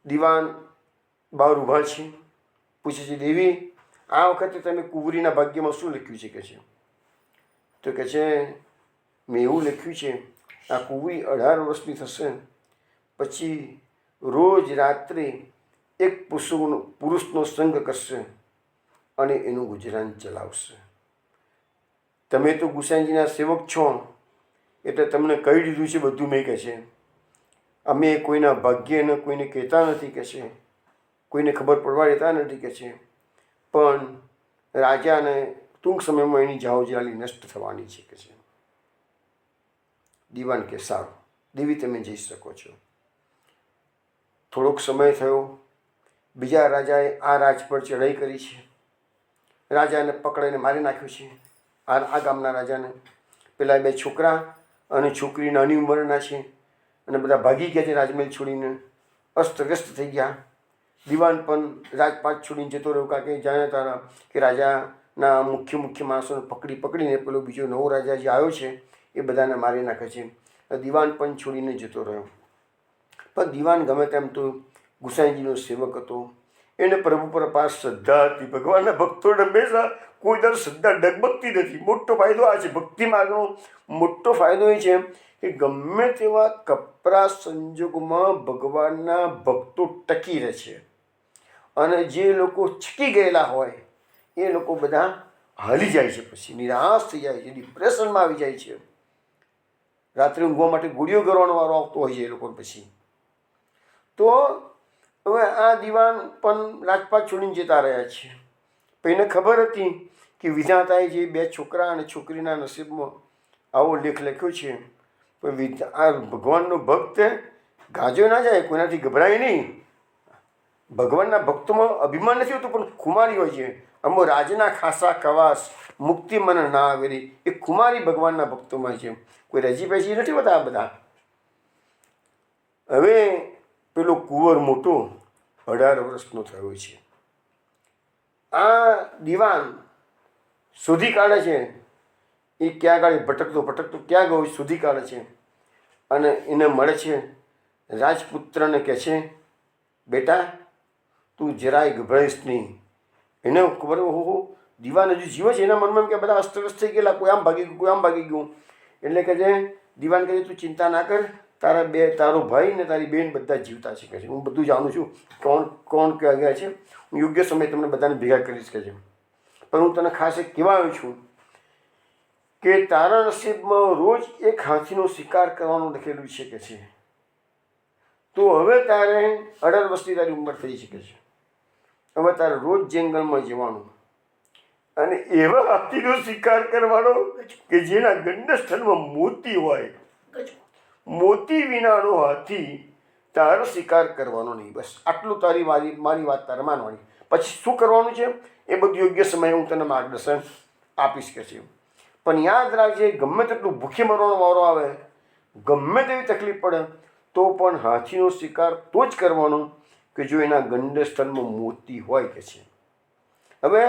દિવાન બહાર ઊભા છે. પૂછે છે, દેવી, આ વખતે તમે કુંવરીના ભાગ્યમાં શું લખ્યું છે કે છે? તો કહે છે, મેં એવું લખ્યું છે, આ કુંવરી 18 વર્ષની થશે પછી રોજ રાત્રે એક પુરુષનો સંગ કરશે અને એનું ગુજરાન ચલાવશે. તમે તો ગુસાઈજીના સેવક છો એટલે તમને કહી દીધું છે બધું. મેં કહે છે, અમે કોઈના ભાગ્યને કોઈને કહેતા નથી કે છે, કોઈને ખબર પડવા દેતા નથી કે છે, પણ રાજાને ટૂંક સમયમાં એની જાહોજલાલી નષ્ટ થવાની છે કે છે. દીવાન કે સારું દેવી, તમે જઈ શકો છો. થોડોક સમય થયો. બીજા રાજાએ આ રાજ પર ચડાઈ કરી છે. રાજાને પકડીને મારી નાખ્યું છે. આ ગામના રાજાને. પેલા 2 છોકરા અને છોકરી નાની ઉંમરના છે અને બધા ભાગી ગયા છે રાજમહેલ છોડીને. અસ્તવ્યસ્ત થઈ ગયા. દિવાન પણ રાજપાટ છોડીને જતો રહ્યો, કારણ કે જાણે તારા કે રાજાના મુખ્ય માણસોને પકડીને પેલો બીજો નવો રાજા જે આવ્યો છે એ બધાને મારી નાખે છે. દિવાન પણ છોડીને જતો રહ્યો. પણ દિવાન ગમે તેમ તો ગુસાઈજીનો સેવક હતો. એને પ્રભુ પર અપાર શ્રદ્ધા હતી. ભગવાનના ભક્તોને હંમેશા કોઈ દર શ્રદ્ધા ડગમગતી નથી. મોટો ફાયદો આ છે. ભક્તિ માર્ગનો મોટો ફાયદો એ છે કે ગમે તેવા કપરા સંજોગોમાં ભગવાનના ભક્તો ટકી રહે છે. અને જે લોકો છકી ગયેલા હોય એ લોકો બધા હાલી જાય છે, પછી નિરાશ થઈ જાય છે, ડિપ્રેશનમાં આવી જાય છે. રાત્રે ઊંઘવા માટે ગોળીઓ કરવાનો વારો આવતો હોય છે એ લોકો પછી. તો હવે આ દિવાન પણ રાજપાટ છોડીને જતા રહ્યા છે. પણ એને ખબર હતી કે વિધાતાએ જે 2 છોકરા અને છોકરીના નસીબમાં આવો લેખ લખ્યો છે. પણ આ ભગવાનનો ભક્ત ગાજો ના જાય, કોઈનાથી ગભરાય નહીં. ભગવાનના ભક્તોમાં અભિમાન નથી હોતું, પણ ખુમારી હોય છે. અમો રાજના ખાસા કવાસ મુક્તિ મન ના આવેલી એ ખુમારી ભગવાનના ભક્તોમાં છે. કોઈ રજી પેજી નથી હોતા આ બધા. હવે પેલો કુંવર મોટો 18 વર્ષનો થયો છે. આ દિવાન શોધી કાઢે છે એ ક્યાં ગાડી ભટકતો ક્યાં ગયો શોધી કાઢે છે અને એને મળે છે. રાજપુત્રને કહે છે, બેટા તું જરાય ગભરાઈશ નહીં. એને ખબર હો દિવાન હજુ જીવે છે. એના મનમાં કે બધા અસ્તવ્યસ્ત થઈ ગયેલા, કોઈ આમ ભાગી ગયું, કોઈ આમ ભાગી ગયું. એટલે કહે છે, દિવાન કહે છે, તું ચિંતા ના કર, તારો ભાઈ ને તારી બેન બધા જીવતા છે. કહે છે, હું બધું જાણું છું કોણ ક્યાં ગયા છે. હું યોગ્ય સમય તમને બધાને ભેગા કરીશ કે છે. પણ હું તને ખાસ એક કહેવા આવ્યો છું કે તારા નસીબમાં રોજ એક હાથીનો શિકાર કરવાનું લખેલું છે કે છે. તો હવે તારે 18 વર્ષની તારી ઉંમર થઈ શકે છે. હવે તારે રોજ જંગલમાં જવાનું અને એવા હાથીનો શિકાર કરવાનો કે જેના ગંડસ્થળમાં મોતી હોય. મોતી વિનાનો હાથી તારો શિકાર કરવાનો નહીં. બસ આટલું મારી વાત તારે માનવાની. પછી શું કરવાનું છે એ બધું યોગ્ય સમયે હું તને માર્ગદર્શન આપીશ કે છે. પણ યાદ રાખજે, ગમે તેટલું ભૂખે મરવાનો વારો આવે, ગમે તેવી તકલીફ પડે, તો પણ હાથીનો શિકાર તો જ કરવાનો કે જો એના ગંડસ્થળમાં મોતી હોય કે છે. હવે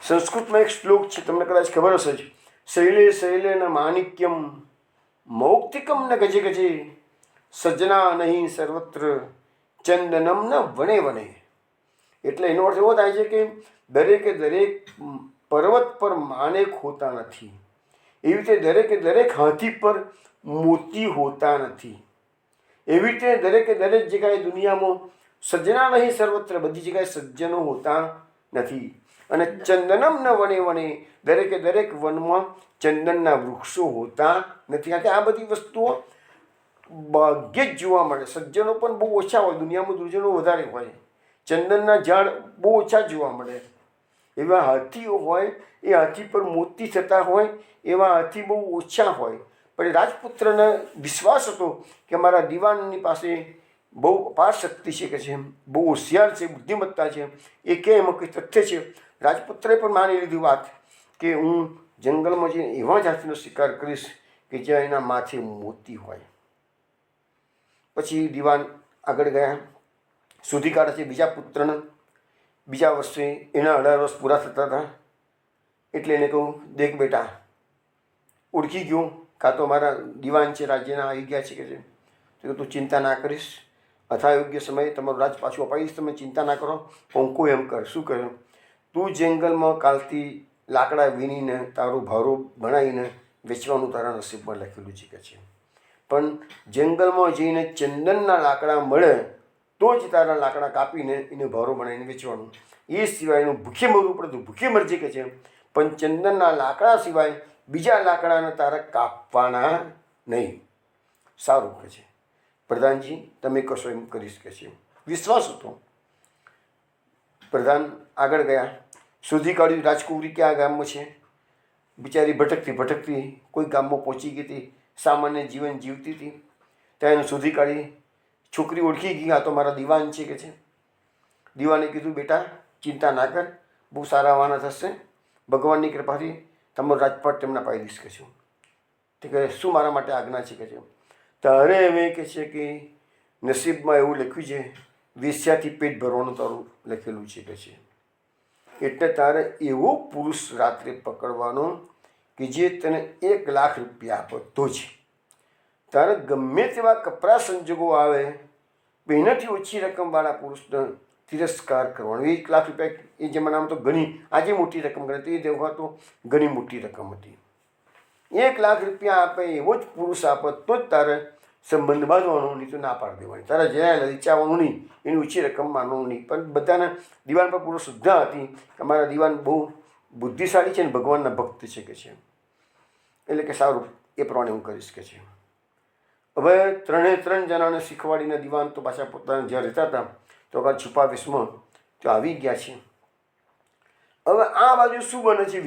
સંસ્કૃતમાં એક શ્લોક છે, તમને કદાચ ખબર હશે જ. શૈલે શૈલે ન માણિક્યમ મૌક્તિકમ ન ગજે ગજે સજ્જના નહીં સર્વત્ર ચંદનમ ન વણે વણે. એટલે એનો અર્થ એવો થાય છે કે દરેક પર્વત પર માણેક હોતા નથી. એવી રીતે દરેક હાથી પર મોતી હોતા નથી. એવી રીતે દરેક જગ્યાએ દુનિયામાં સજ્જના નહીં સર્વત્ર, બધી જગ્યાએ સજ્જનો હોતા નથી. અને ચંદનમ ન વને વને, દરેકે દરેક વનમાં ચંદનના વૃક્ષો હોતા નથી. કારણ કે આ બધી વસ્તુઓ ભાગ્યે જ જોવા મળે. સજ્જનો પણ બહુ ઓછા હોય, દુનિયામાં દુર્જનો વધારે હોય. ચંદનના ઝાડ બહુ ઓછા જોવા મળે. એવા હાથીઓ હોય, એ હાથી પર મોતી થતા હોય, એવા હાથી બહુ ઓછા હોય. પણ રાજપુત્રને વિશ્વાસ હતો કે મારા દીવાનની પાસે બહુ અપાર શક્તિ છે, કે છે બહુ હોશિયાર છે, બુદ્ધિમત્તા છે, એ કે એમાં કંઈ તથ્ય છે. રાજપુત્રે પણ માની લીધી વાત કે હું જંગલમાં જઈને એવા જ હાથીનો શિકાર કરીશ કે જ્યાં એના માથે મોતી હોય. પછી દીવાન આગળ ગયા, શોધી કાઢે છે બીજા પુત્રને. બીજા વર્ષે એના 18 વર્ષ પૂરા થતા હતા. એટલે એને કહું, દેખ બેટા, ઓળખી ગયો, કાં તો મારા દીવાન છે, રાજ્યના આવી ગયા છે, કે છે. તો તું ચિંતા ના કરીશ, અથાયોગ્ય સમયે તમારું રાજ પાછું અપાવીશ, તમે ચિંતા ના કરો. હું કોઈ એમ કર, શું કર્યું, તું જંગલમાં કાલથી લાકડા વીણીને તારું ભારું બનાવીને વેચવાનું તારા નસીબમાં લખેલું છે, કે છે. પણ જંગલમાં જઈને ચંદનના લાકડા મળે તો જ તારા લાકડા કાપીને એને ભારો બનાવીને વેચવાનું. એ સિવાય એનું ભૂખે મરવું પડે તો ભૂખે મરજે, કે છે. પણ ચંદનના લાકડા સિવાય બીજા લાકડાને તારે કાપવાના નહીં. સારું, કે છે. પ્રધાનજી, તમે કશો એમ કરીશ, કે છે. વિશ્વાસ હતો. પ્રધાન આગળ ગયા, શોધી કાઢ્યું રાજકુંવરી ક્યાં ગામમાં છે. બિચારી ભટકતી ભટકતી કોઈ ગામમાં પહોંચી ગઈ હતી, સામાન્ય જીવન જીવતી હતી. ત્યાં એને શોધી કાઢી. છોકરી ઓળખી ગઈ, આ તો મારા દીવાન છે, કે છે. દીવાને કીધું, બેટા ચિંતા ના કર, બહુ સારા વાના થશે, ભગવાનની કૃપાથી તમારો રાજપાટ તેમના પાઈ દઈશ, કે છું. તે કહે, શું મારા માટે આજ્ઞા છે, કે છે. તારે હવે કે છે કે નસીબમાં એવું લખ્યું છે, વેશ્યાથી પેટ ભરવાનું તારું લખેલું છે, કે છે. એટલે તારે એવો પુરુષ રાત્રે પકડવાનો કે જે તને 1 લાખ રૂપિયા આપો તો જ. તારે ગમે તેવા કપરા સંજોગો આવે, એનાથી ઓછી રકમવાળા પુરુષને તિરસ્કાર કરવાનો. 1 લાખ રૂપિયા એ જમાનામાં તો ઘણી, આજે મોટી રકમ ગણે, તે દેવા તો ઘણી મોટી રકમ હતી. 1 લાખ રૂપિયા આપે એવો જ પુરુષ આપે તો જ તારે સંબંધ બાંધવાનો, નહીં તો ના પાડી દેવાની. તારે જરાય લલચાવવાનું નહીં, એની ઓછી રકમ માનવાનું નહીં. પણ બધાના દીવાન પર પૂરો શ્રદ્ધા હતી કે અમારા દીવાન બહુ બુદ્ધિશાળી છે ને ભગવાનના ભક્ત છે, કે છે. એટલે કે સારું, એ પ્રમાણે હું કરીશ, કે છે. હવે 3 જણાને શીખવાડીને દીવાન તો પાછા પોતાના જ્યાં રહેતા હતા તો કાં છુપાવેશમાં તો આવી ગયા છે. હવે આ બાજુ શું બને છે,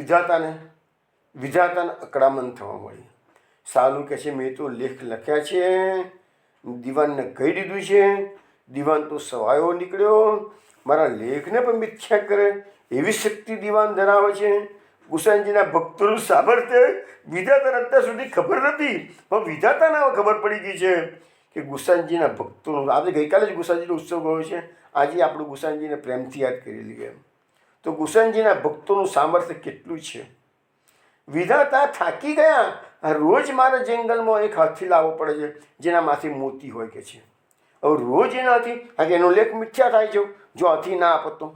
વિધાતાને અકળામણ થવા મળી. સાલું કે છે, મેં તો લેખ લખ્યા છે, દીવાનને કહી દીધું છે, દીવાન તો સવાયો નીકળ્યો, મારા લેખને પણ મિથ્યા કરે એવી શક્તિ દીવાન ધરાવે છે. ગુસાઈજીના ભક્તોનું સામર્થ્ય વિધાતાને અત્યાર સુધી ખબર નથી, પણ વિધાતાને હવે ખબર પડી ગઈ છે કે ગુસાઈજીના ભક્તોનું. આજે ગઈકાલે જ ગુસાઈજીનો ઉત્સવ ગયો છે, આજે આપણે ગુસાઈજીને પ્રેમથી યાદ કરી લઈએ. તો ગુસાઈજીના ભક્તોનું સામર્થ્ય કેટલું છે. વિધાતા થાકી ગયા, રોજ મારે જંગલમાં એક હાથી લાવવો પડે છે જેના માથે મોતી હોય, કે છે. હવે રોજ એનાથી, કારણ કે એનો લેખ મિથ્યા થાય છે જો હાથી ના આપતો.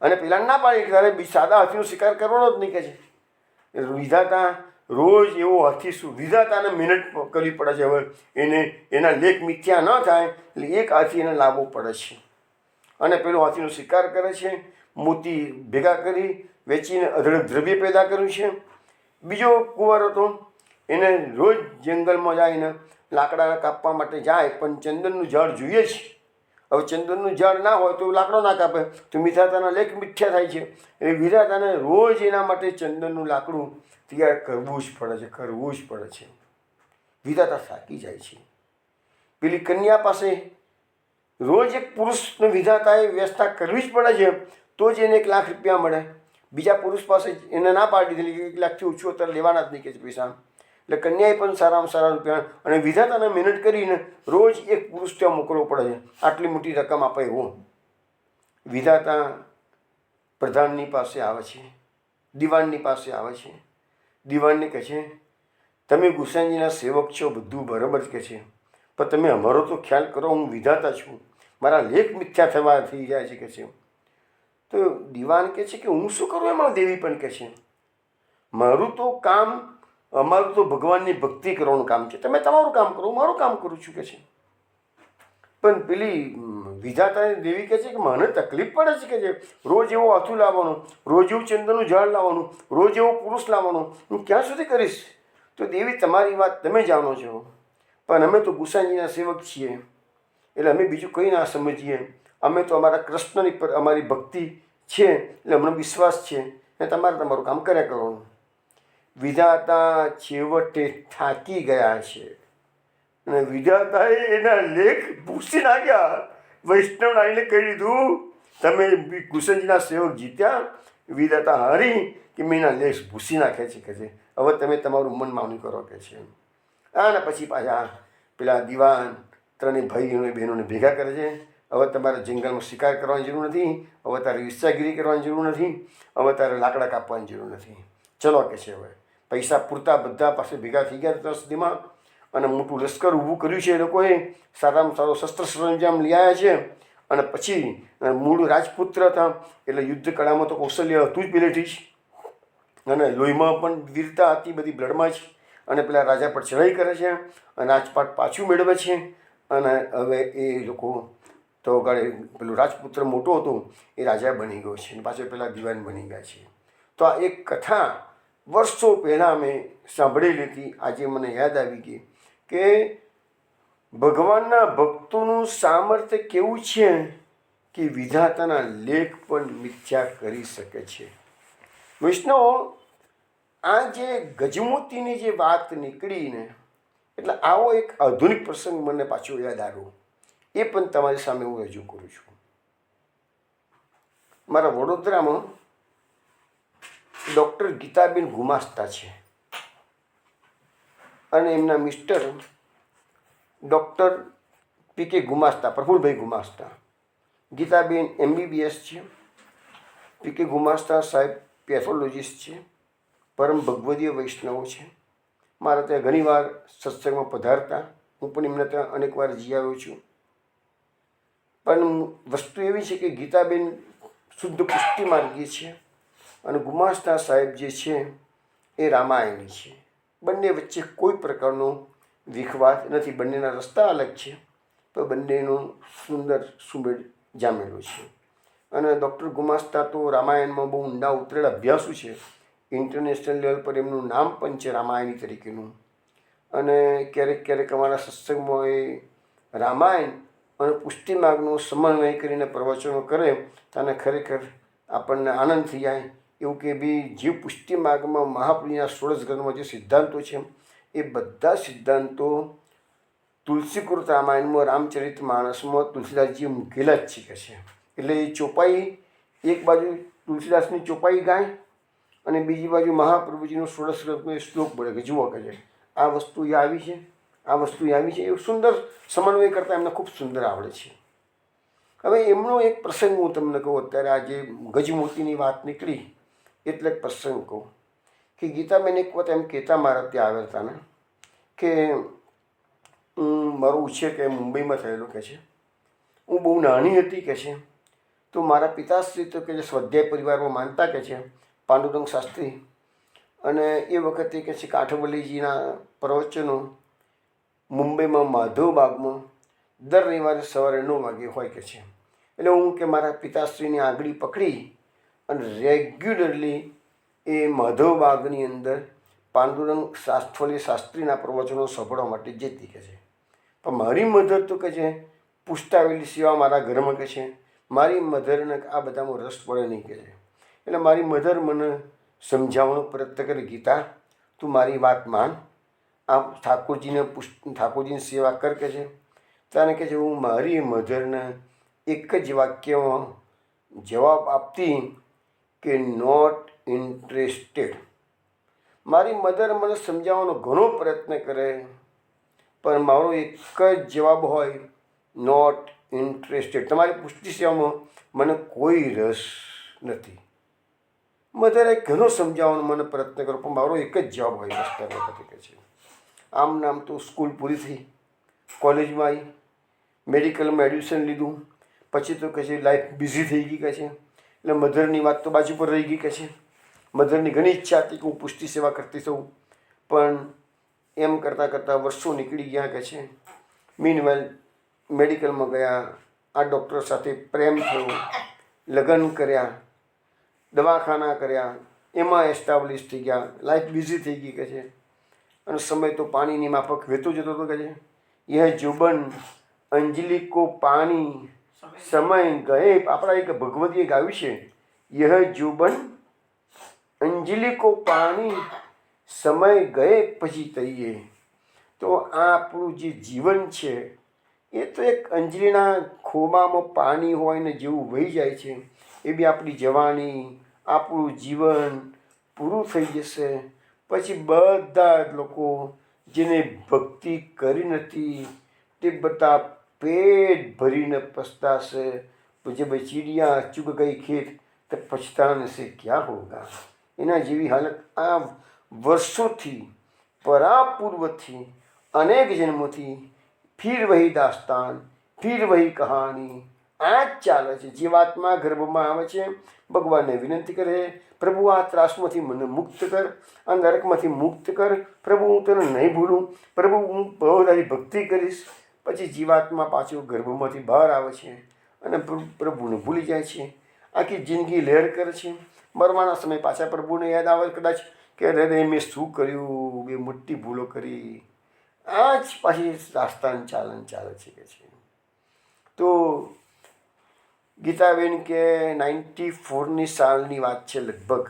અને પેલા ના પાડી કે તારે સાદા હાથીનો શિકાર કરવાનો જ નહીં, કે છે. વિધાતા રોજ એવો હાથી, શું વિધાતાને મહેનત કરવી પડે છે. હવે એના લેખ મિથ્યા ન થાય એટલે એક હાથી એને લાવવો પડે છે. અને પેલો હાથીનો શિકાર કરે છે, મોતી ભેગા કરી વેચીને અઢળક દ્રવ્ય પેદા કર્યું છે. બીજો કુંવર હતો, એને રોજ જંગલમાં જઈને લાકડા કાપવા માટે જાય, પણ ચંદનનું ઝાડ જોઈએ છે. હવે ચંદનનું ઝાડ ના હોય તો લાકડો ના કાપે, તો વિધાતાના લેખ મિથ્યા થાય છે. એટલે વિધાતાને રોજ એના માટે ચંદનનું લાકડું તૈયાર કરવું જ પડે છે. વિધાતા થાકી જાય છે. પેલી કન્યા પાસે રોજ એક પુરુષને વિધાતાએ વ્યવસ્થા કરવી જ પડે છે તો જ એને 1 લાખ રૂપિયા મળે. બીજા પુરુષ પાસે એને ના પાડી દીધી, 1 લાખથી ઓછું અત્યારે લેવાના જ નહીં, કે છે પૈસા. એટલે કન્યાએ પણ સારામાં સારા રૂપિયા, અને વિધાતાને મહેનત કરીને રોજ એક પુરુષ ત્યાં મોકલવો પડે છે, આટલી મોટી રકમ આપે એવો. વિધાતા પ્રધાનની પાસે આવે છે, દીવાનની પાસે આવે છે. દીવાનને કહે છે, તમે ગુસાઈજીના સેવક છો, બધું બરાબર જ, કે છે, પણ તમે અમારો તો ખ્યાલ કરો, હું વિધાતા છું, મારા લેખ મિથ્યા થવા થઈ જાય છે, કે છે. તો દીવાન કહે છે કે હું શું કરું એમાં. દેવી પણ કહે છે, મારું તો કામ, અમારું તો ભગવાનની ભક્તિ કરવાનું કામ છે, તમે તમારું કામ કરો, હું મારું કામ કરું છું, કે છે. પણ પેલી વિધાતાની દેવી કહે છે કે મને તકલીફ પડે છે કે જે રોજ એવો હાથું લાવવાનું, રોજ એવું ચંદનનું ઝાડ લાવવાનું, રોજ એવો પુરુષ લાવવાનો, હું ક્યાં સુધી કરીશ? તો દેવી તમારી વાત તમે જાણો છો, પણ અમે તો ગુસાઈજીના સેવક છીએ, એટલે અમે બીજું કંઈ ના સમજીએ. અમે તો અમારા કૃષ્ણની પર અમારી ભક્તિ છે, એટલે અમને વિશ્વાસ છે, અને તમારે તમારું કામ કર્યા કરવાનું. વિધાતા છેવટે થાકી ગયા છે, અને વિધાતાએ એના લેખ ભૂસી નાખ્યા. વૈષ્ણવ આવીને કહી દીધું, તમે કૃષ્ણજીના સેવક જીત્યા. વિધાતા હારી કે મેં એના લેખ ભૂસી નાખ્યા છે કે છે, હવે તમે તમારું મન માવણી કરો કે છે. આને પછી પાછા પેલા દિવાન ત્રણેય ભાઈઓને બહેનોને ભેગા કરે છે. હવે તમારે જંગલમાં શિકાર કરવાની જરૂર નથી, હવે તારે ઈર્ષાગીરી કરવાની જરૂર નથી, હવે તારે લાકડા કાપવાની જરૂર નથી. ચલો કે છે. હવે પૈસા પૂરતા બધા પાસે ભેગા થઈ ગયા ત્યાં સુધીમાં, અને મોટું લશ્કર ઊભું કર્યું છે. એ લોકોએ સારામાં સારો શસ્ત્ર સરંજામ લઈ આવ્યા છે. અને પછી મૂળ રાજપુત્ર હતા, એટલે યુદ્ધ કળામાં તો કૌશલ્ય હતું જ પહેલેથી જ, અને લોહીમાં પણ વીરતા હતી બધી, બ્લડમાં જ. અને પેલા રાજા પર ચડાઈ કરે છે, અને રાજપાટ પાછું મેળવે છે. અને હવે એ લોકો તો ગાડે પેલું રાજપુત્ર મોટો હતો એ રાજા બની ગયો છે, અને પાછો પેલા દિવાન બની ગયા છે. તો આ એક કથા વર્ષો પહેલાં મેં સાંભળેલી હતી, આજે મને યાદ આવી ગઈ કે ભગવાનના ભક્તોનું સામર્થ્ય કેવું છે કે વિધાતાના લેખ પણ મિથ્યા કરી શકે છે. વૈષ્ણવ, આ જે ગજમોતીની જે વાત નીકળીને, એટલે આવો એક આધુનિક પ્રસંગ મને પાછો યાદ આવ્યો, એ પણ તમારી સામે હું રજૂ કરું છું. મારા વડોદરામાં ડૉક્ટર ગીતાબેન ગુમાસ્તા છે, અને એમના mister doctor P K. Gumasta, Prafulbhai Gumasta. Gitaben MBBS છે, પી.કે. ગુમાસ્તા સાહેબ પેથોલોજીસ્ટ છે, પરમ ભગવદીય વૈષ્ણવ છે. મારા ત્યાં ઘણીવાર સત્સંગમાં પધારતા, હું પણ એમને ત્યાં અનેકવાર જઈ આવ્યો છું. પણ વસ્તુ એવી છે કે ગીતાબેન શુદ્ધ પુષ્ટિ માર્ગી છે, અને ગુમાસ્તા સાહેબ જે છે એ રામાયણી છે. બંને વચ્ચે કોઈ પ્રકારનો વિખવાદ નથી, બંનેના રસ્તા અલગ છે, તો બંનેનો સુંદર સુમેળ જામેલો છે. અને ડૉક્ટર ગુમાસ્તા તો રામાયણમાં બહુ ઊંડા ઉતરેલા અભ્યાસુ છે. ઇન્ટરનેશનલ લેવલ પર એમનું નામ પણ છે રામાયણી તરીકેનું. અને ક્યારેક ક્યારેક અમારા સત્સંગમાં એ રામાયણ અને પુષ્ટિ માર્ગનો સમન્વય કરીને પ્રવચનો કરે, તેને ખરેખર આપણને આનંદ થઈ જાય. એવું કે ભાઈ જે પુષ્ટિ માર્ગમાં મહાપ્રભુના 16 ગ્રંથમાં જે સિદ્ધાંતો છે, એ બધા સિદ્ધાંતો તુલસીકૃત રામાયણમાં રામચરિત માનસમાં તુલસીદાસજી મૂકેલા જ છે કે છે. એટલે એ ચોપાઈ એક બાજુ તુલસીદાસની ચોપાઈ ગાય, અને બીજી બાજુ મહાપ્રભુજીનો 16 ગ્રંથનો શ્લોક બોલે કે જુઓ કે છે આ વસ્તુ એ આવી છે, આ વસ્તુ એ આવી છે. એવું સુંદર સમન્વય કરતાં એમને ખૂબ સુંદર આવડે છે. હવે એમનો એક પ્રસંગ હું તમને કહું. અત્યારે આજે ગજમોતીની વાત નીકળી એટલે એક પ્રસંગ કહું કે ગીતાબેન એક વખત એમ કહેતા મારા ત્યાં આવ્યા હતા ને કે મારો ઉછેર કે મુંબઈમાં થયેલો કે છે. હું બહુ નાની હતી કે છે, તો મારા પિતાશ્રી તો કે જે સ્વાધ્યાય પરિવારમાં માનતા કે છે, પાંડુરંગ શાસ્ત્રી. અને એ વખતે કે છે કાઠવલ્લીજીના પ્રવચનો મુંબઈમાં માધવબાગમાં દર રવિવારે સવારે 9 વાગે હોય કે છે. એટલે હું કે મારા પિતાશ્રીની આંગળી પકડી અને રેગ્યુલરલી એ માધવબાગની અંદર પાંડુરંગ શાસ્ત્રીના પ્રવચનો સાંભળવા માટે જતી કે છે. પણ મારી મધર તો કે છે પૂછતાવેલી સેવા મારા ઘરમાં કે છે, મારી મધરને આ બધામાં રસ પડે નહીં કે છે. એટલે મારી મધર મને સમજાવવાનો પ્રયત્ન કરે, ગીતા તું મારી વાત માન, આ ઠાકોરજીની સેવા કર કે છે. ત્યારે કહે છે હું મારી મધરને એક જ વાક્યમાં જવાબ આપતી કે નોટ ઇન્ટરેસ્ટેડ. મારી મધર મને સમજાવવાનો ઘણો પ્રયત્ન કરે, પણ મારો એક જ જવાબ હોય નોટ ઇન્ટરેસ્ટેડ. તમારી પુષ્ટિ સેવામાં મને કોઈ રસ નથી. મધરે ઘણો સમજાવવાનો મને પ્રયત્ન કર્યો, પણ મારો એક જ જવાબ હોય બસ દર વખતે કે છે. આમ નામ તો સ્કૂલ પૂરી થઈ, કોલેજમાં આવી, મેડિકલમાં એડમિશન લીધું, પછી તો કહે છે લાઈફ બિઝી થઈ ગઈ કહે છે. એટલે મધરની વાત તો બાજુ પર રહી ગઈ કહે છે. મધરની ઘણી ઈચ્છા હતી કે હું પુષ્ટિ સેવા કરતી થઉં, પણ એમ કરતાં કરતાં વર્ષો નીકળી ગયા કહે છે. મીનવેલ મેડિકલમાં ગયા, આ ડૉક્ટર સાથે પ્રેમ થયો, લગ્ન કર્યા, દવાખાના કર્યા, એમાં એસ્ટાબ્લિશ થઈ ગયા, લાઈફ બિઝી થઈ ગઈ કે છે, અને સમય તો પાણીની માફક વહેતો જતો હતો કે છે. यह जुबन अंजलि को पानी समय गए, આપણા એક ભગવતીએ ગાયું છે, यह जुबन અંજલિ કો પાણી સમય ગયે પછી તઈએ. તો આ આપણું જે જીવન છે એ તો એક અંજલિના ખોબામાં પાણી હોય ને જેવું વહી જાય છે. એ બી આપણી જવાની, આપણું જીવન પૂરું થઈ જશે. પછી બધા જ લોકો જેને ભક્તિ કરી નથી તે બધા પેટ ભરીને પછતાશે. પછી ભાઈ ચીડિયા ચૂક ગઈ ખેત તો પછતાને સે ક્યાં હોગા. એના જેવી હાલત આ વર્ષોથી, પરાપૂર્વથી, અનેક જન્મોથી ફિર વહી દાસ્તાન, ફિર વહી કહાની આ જ ચાલે છે. જીવાત્મા ગર્ભમાં આવે છે, ભગવાનને વિનંતી કરે, પ્રભુ આ ત્રાસમાંથી મને મુક્ત કર, આ નરકમાંથી મુક્ત કર, પ્રભુ હું તને નહીં ભૂલું, પ્રભુ હું બહુ તારી ભક્તિ કરીશ. પછી જીવાત્મા પાછો ગર્ભમાંથી બહાર આવે છે અને પ્રભુને ભૂલી જાય છે. આખી જિંદગી લહેર કરે છે. મરવાના સમય પાછા પ્રભુને યાદ આવે કદાચ કે અરે મેં શું કર્યું, બે મોટી ભૂલો કરી. આ જ પાછી રાસ્તાનું ચાલન ચાલે છે કે છે. તો ગીતાબેન કે 94ની સાલની વાત છે, લગભગ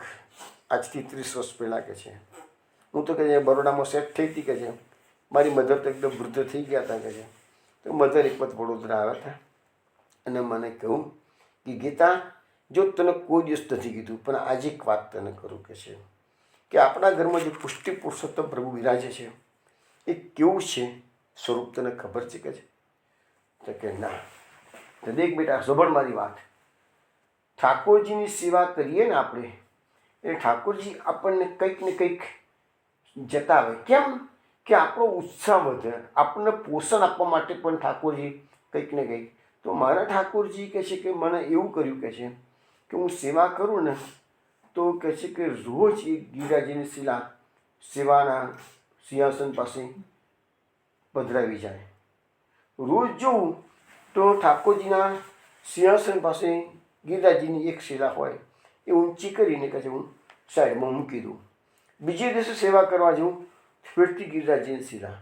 આજથી 30 વર્ષ પહેલાં કે છે. હું તો કે બરોડામાં સેટ થઈ હતી કે છે. મારી મધર તો એકદમ વૃદ્ધ થઈ ગયા હતા કે છે. તો મધર એક વખત વડોદરા આવ્યા હતા અને મને કહ્યું કે ગીતા, જો તને કોઈ દિવસ નથી કીધું પણ આજે એક વાત તને કરું કે છે કે આપણા ઘરમાં જે પુષ્ટિ પુરુષોત્તમ પ્રભુ વિરાજે છે એ કેવું છે સ્વરૂપ તને ખબર છે કે છે? તો કે ના. તો દેખ બેટા, સભળ મારી વાત. ઠાકોરજીની સેવા કરીએ ને આપણે, એ ઠાકોરજી આપણને કંઈક ને કંઈક જતાવે. કેમ કે આપણો ઉત્સાહ વધે, આપણને પોષણ આપવા માટે પણ ઠાકોરજી કંઈક ને કંઈક. તો મારા ઠાકોરજી કહે છે કે મને એવું કર્યું કે છે કે હું સેવા કરું ને તો કહે છે કે રોજ એક ગિરિરાજની શિલા સેવાના સિંહાસન પાસે પધરાવી જાય. રોજ જોઉં તો ઠાકોરજીના સિંહાસન પાસે ગિરિરાજની એક શિલા હોય એ ઊંચી કરીને કહે છે હું સાઈડમાં મૂકી દઉં. બીજે દિવસે સેવા કરવા જઉં, ફિરતી ગિરિરાજની શિલા.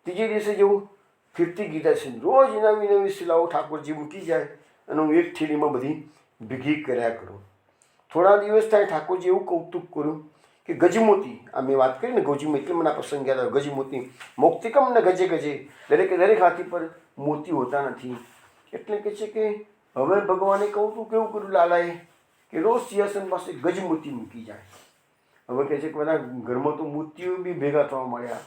ત્રીજે દિવસે જવું, ફિરતી ગિરિરાજ. રોજ નવી નવી શિલાઓ ઠાકોરજી મૂકી જાય અને હું એક થેલીમાં બધી ભેગી કર્યા કરું. થોડા દિવસ થાય, ઠાકોરજી એવું કૌતુક કર્યું કે ગજમોતી, આ મેં વાત કરી ને ગજમોતી, એટલે મને આ પ્રસંગ યાદ આવ્યો. ગજમોતી મોક્તિકમ ને ગજે ગજે, દરેક હાથી પર મોતી હોતા નથી. એટલે કે છે કે હવે ભગવાને કૌતુક કેવું કર્યું લાલાએ કે રોજ સિંહાસન પાસે ગજમોતી મૂકી જાય. હવે કહે છે કે બધા ઘરમાં તો મોતીઓ બી ભેગા થવા મળ્યા,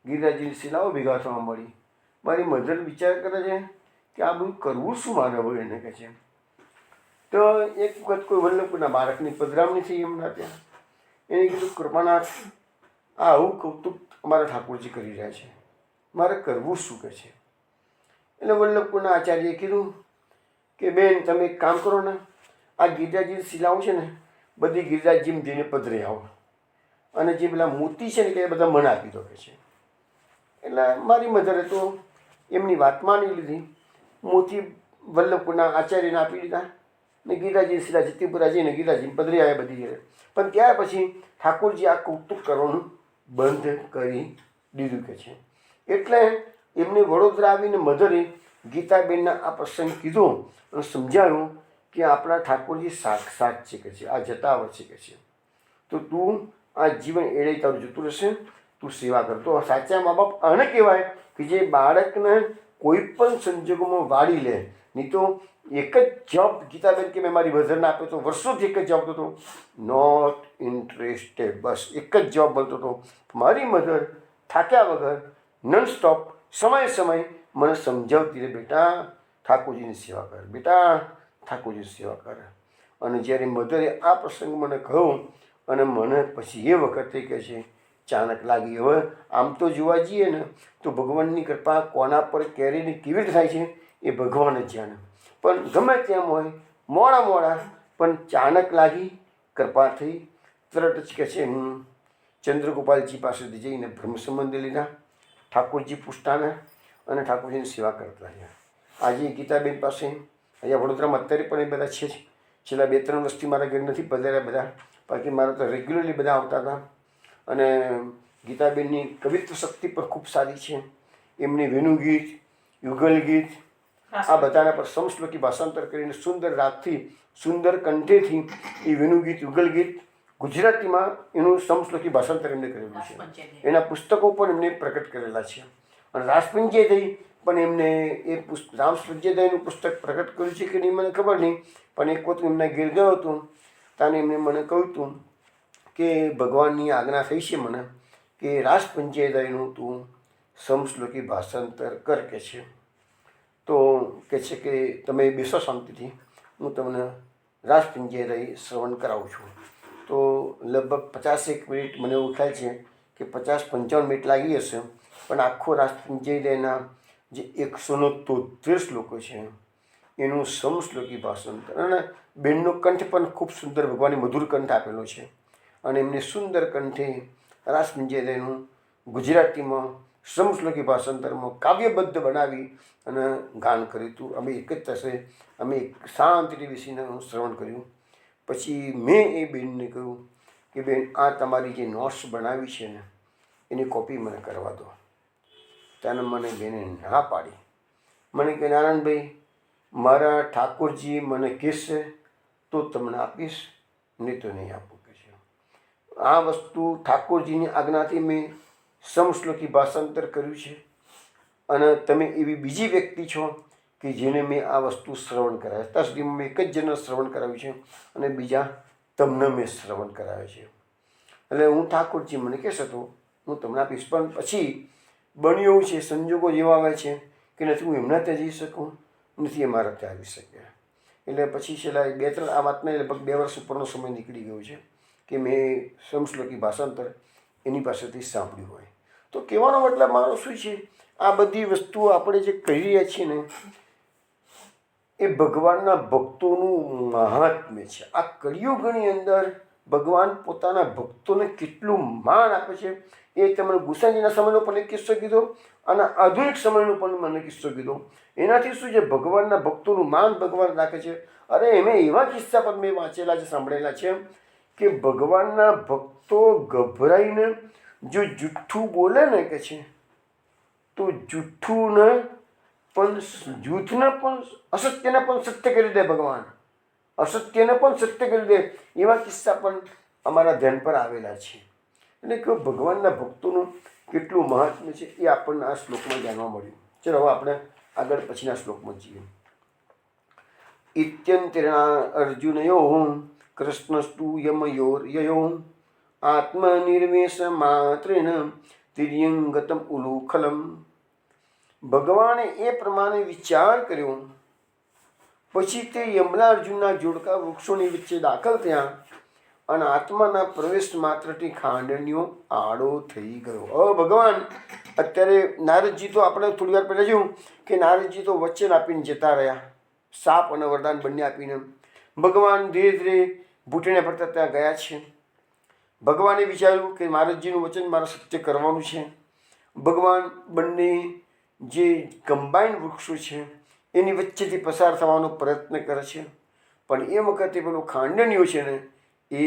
ગિરિરાજની શિલાઓ ભેગા થવા મળી. મારી મધર વિચાર કરે છે કે આ બધું કરવું શું મારે હવે એને કહે છે. તો એક વખત કોઈ વલ્લભના બાળકની પધરામણી થઈ એમના ત્યાં. એને કીધું કૃપાનાથ, આ આવું કૌતુક અમારા ઠાકોરજી કરી રહ્યા છે, મારે કરવું શું કહે છે. એટલે વલ્લભપુરના આચાર્યએ કીધું કે બેન તમે એક કામ કરો ને, આ ગિરિરાજની શિલાઓ છે ને બધી ગિરિરાજજીમાં જઈને પધરી આવો અને જે પેલા મોતી છે ને કે એ બધા મને આપી દો કે છે. એટલે મારી મધરે તો એમની વાત માની લીધી. મોતી વલ્લભપુરના આચાર્યને આપી દીધા ને ગિરિરાજની શિલા જતીપુરા જઈને ગિરિરાજજીને પધરી આવ્યા બધી ઘરે. પણ ત્યાર પછી ઠાકોરજી આ કૌતુક કરવાનું બંધ કરી દીધું કે છે. એટલે એમને વડોદરા આવીને મધરે ગીતાબેનના આ પ્રસંગ કીધો અને સમજાવ્યું કે આપણા ઠાકોરજી સાક્ષાત છે કે છે, આ જતાવર છે કે છે. તો તું આ જીવન એળે તારું જતું રહેશે, તું સેવા કરતો. સાચા મા બાપ આને કહેવાય કે જે બાળકને કોઈ પણ સંજોગોમાં વાળી લે. નહીં તો એક જ જવાબ ગીતાબેન કે મેં મારી મધરને આપ્યો તો વર્ષોથી એક જ જવાબ હતો, નોટ ઇન્ટરેસ્ટેડ. બસ એક જ જવાબ મળતો હતો. મારી મધર થાક્યા વગર નોન સ્ટોપ સમય મને સમજાવતી રહે, બેટા ઠાકોરજીની સેવા કર, બેટા ઠાકોરજીની સેવા કર. અને જ્યારે મધરે આ પ્રસંગ મને કહ્યો અને મને પછી એ વખતે કહે છે ચાણક લાગી. હવે આમ તો જોવા જઈએ ને તો ભગવાનની કૃપા કોના પર કેરીને કેવી રીતે થાય છે એ ભગવાન જ જાણે. પણ ગમે તેમ હોય, મોડા પણ ચાણક લાગી, કૃપા થઈ. તરત જ કહે છે હું ચંદ્રગોપાલજી પાસેથી જઈને બ્રહ્મ સંબંધ લીધા, ઠાકોરજી પુષ્ટાના અને ઠાકોરજીની સેવા કરતા રહ્યા. આજે ગીતાબેન પાસે અહીંયા વડોદરામાં અત્યારે પણ એ બધા છે જ. છેલ્લા 2-3 વર્ષથી મારા ઘરે નથી પધાર્યા બધા, બાકી મારા તો રેગ્યુલરલી બધા આવતા હતા. અને ગીતાબેનની કવિત્વ શક્તિ પણ ખૂબ સારી છે. એમની વેણુગીત, યુગલ ગીત આ બધાના પર સમશ્લોકી ભાષાંતર કરીને સુંદર રાગથી, સુંદર કંઠેથી એ વેણુગીત, યુગલ ગીત ગુજરાતીમાં એનું સમશ્લોકી ભાષાંતર એમને કરેલું છે. એના પુસ્તકો પણ એમને પ્રકટ કરેલા છે. અને રાસપંચેય પણ એમને એ રામસંજયદાયનું પુસ્તક પ્રકટ કર્યું છે કે નહીં મને ખબર નહીં, પણ એક વખત એમના ઘેર ગયો હતો ત્યારે એમને મને કહ્યું હતું કે ભગવાનની આજ્ઞા થઈ છે મને કે રાસપંચેદાયનું તું સમશ્લોકી ભાષાંતર કર કે છે. તો કહે છે કે તમે બેસો શાંતિથી, હું તમને રાસપંચેદાય શ્રવણ કરાવું છું. તો લગભગ 50-1 મિનિટ મને એવું ખ્યાલ છે કે 50-55 મિનિટ લાગી હશે, પણ આખો રાસપંચેદાયના જે 173 શ્લોકો છે એનું સમશ્લોકી ભાષાંતર. અને બેનનો કંઠ પણ ખૂબ સુંદર, ભગવાને મધુર કંઠ આપેલો છે. અને એમને સુંદર કંઠે રાસપંચેદાયનું ગુજરાતીમાં સમશ્લોકી ભાષાંતરમાં કાવ્યબદ્ધ બનાવી અને ગાન કર્યું હતું. અમે એક જ થશે, અમે શાંતિથી બેસીને શ્રવણ કર્યું. પછી મેં એ બેનને કહ્યું કે બેન, આ તમારી જે નોટ્સ બનાવી છે ને એની કોપી મને કરવા દો. ત્યારે મને બેને ના પાડી. મને કે નારાયણભાઈ, મારા ઠાકોરજી મને કહેશે તો તમને આપીશ, નહીં તો નહીં આપું કે છે. આ વસ્તુ ઠાકોરજીની આજ્ઞાથી મેં સમશ્લોકી ભાષાંતર કર્યું છે. અને તમે એવી બીજી વ્યક્તિ છો કે જેને મેં આ વસ્તુ શ્રવણ કરાવ્યું. અત્યાર સુધીમાં મેં એક જ જણને શ્રવણ કરાવ્યું છે અને બીજા તમને મેં શ્રવણ કરાવ્યું છે. એટલે હું ઠાકોરજી મને કહેશે તો હું તમને આપીશ. પણ પછી બન્યું એવું છે, સંજોગો જેવા આવે છે કે નથી હું એમના ત્યાં જઈ શકું, નથી એ મારા ત્યાં આવી શકે. એટલે પછી છેલ્લા 2-3 આ વાતને લગભગ 2 વર્ષ ઉપરનો સમય નીકળી ગયો છે કે મેં સમશ્લોકી ભાષાંતર એની પાસેથી સાંભળ્યું હોય. તો કહેવાનો મતલબ મારો શું છે, આ બધી વસ્તુઓ આપણે જે કહી રહ્યા છીએ ને એ ભગવાનના ભક્તોનું મહાત્મ્ય છે. આ કળિયુગની અંદર ભગવાન પોતાના ભક્તોને કેટલું માન આપે છે એ તમને ગુસાઈજીના સમયનો પણ એક કિસ્સો કીધો અને આધુનિક સમયનો પણ મને કિસ્સો કીધો. એનાથી શું છે, ભગવાનના ભક્તોનું માન ભગવાન રાખે છે. અરે એમે એવા કિસ્સા પણ મેં વાંચેલા છે, સાંભળેલા છે કે ભગવાનના ભક્તો ગભરાઈને જો જુઠ્ઠું બોલે ને કે છે તો જૂઠને પણ અસત્યને પણ સત્ય કરી દે ભગવાન, અસત્યને પણ સત્ય કરી દે. એવા કિસ્સા પણ અમારા ધ્યાન પર આવેલા છે. એટલે કે ભગવાનના ભક્તોનું કેટલું મહાત્મ્ય છે એ આપણને આ શ્લોકમાં જાણવા મળ્યું. ચલો હવે આપણે આગળ પછીના શ્લોકમાં જઈએ. ઇત્યંતરેણા અર્જુનયો કૃષ્ણસ્તુ યમયોર્યયો આત્મનિર્વેશ માત્રેણ તિર્યંગતમ ઉલુખલમ. ભગવાને એ પ્રમાણે વિચાર કર્યો. પછી તે યમલા અર્જુનના જોડકા વૃક્ષોની વચ્ચે દાખલ થયા અને આત્માના પ્રવેશ માત્રથી ખાંડણીઓ આડો થઈ ગયો. હવે ભગવાન અત્યારે નારદજી તો આપણે થોડી વાર પહેલાં જોયું કે નારદજી તો વચન આપીને જતા રહ્યા, શાપ અને વરદાન બંને આપીને. ભગવાન ધીરે ધીરે ભૂટીને ફરતા ત્યાં ગયા છે. ભગવાને વિચાર્યું કે નારદજીનું વચન મારે સત્ય કરવાનું છે. ભગવાન બંને જે કમ્બાઈન વૃક્ષો છે એની વચ્ચેથી પસાર થવાનો પ્રયત્ન કરે છે. પણ એ વખતે પેલો ખાંડણીઓ છે ને એ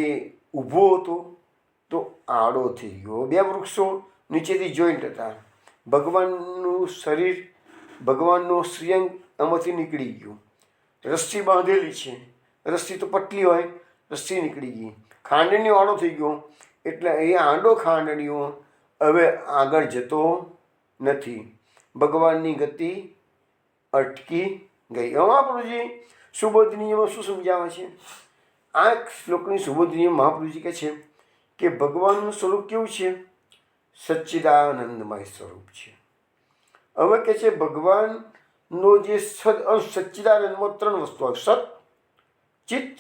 ઊભો હતો તો આડો થઈ ગયો. 2 વૃક્ષો નીચેથી જોઈન્ટ હતા. ભગવાનનું શરીર, ભગવાનનો શ્રીઅંગ આમાંથી નીકળી ગયું. રસ્સી બાંધેલી છે, રસ્સી તો પટલી હોય, રસ્સી નીકળી ગઈ. ખાંડણીઓ આડો થઈ ગયો એટલે એ આંડો ખાંડણીઓ હવે આગળ જતો નથી. ભગવાનની ગતિ અટકી ગઈ. હવે મહાપ્રભુજી સુબોધનીયમાં શું સમજાવે છે? આ શ્લોકની સુબોધનીય મહાપ્રભુજી કહે છે કે ભગવાનનું સ્વરૂપ કેવું છે? સચ્ચિદાનંદમય સ્વરૂપ છે. હવે કહે છે ભગવાનનો જે સચ્ચિદાનંદમાં 3 વસ્તુ હોય, સત, ચિત્ત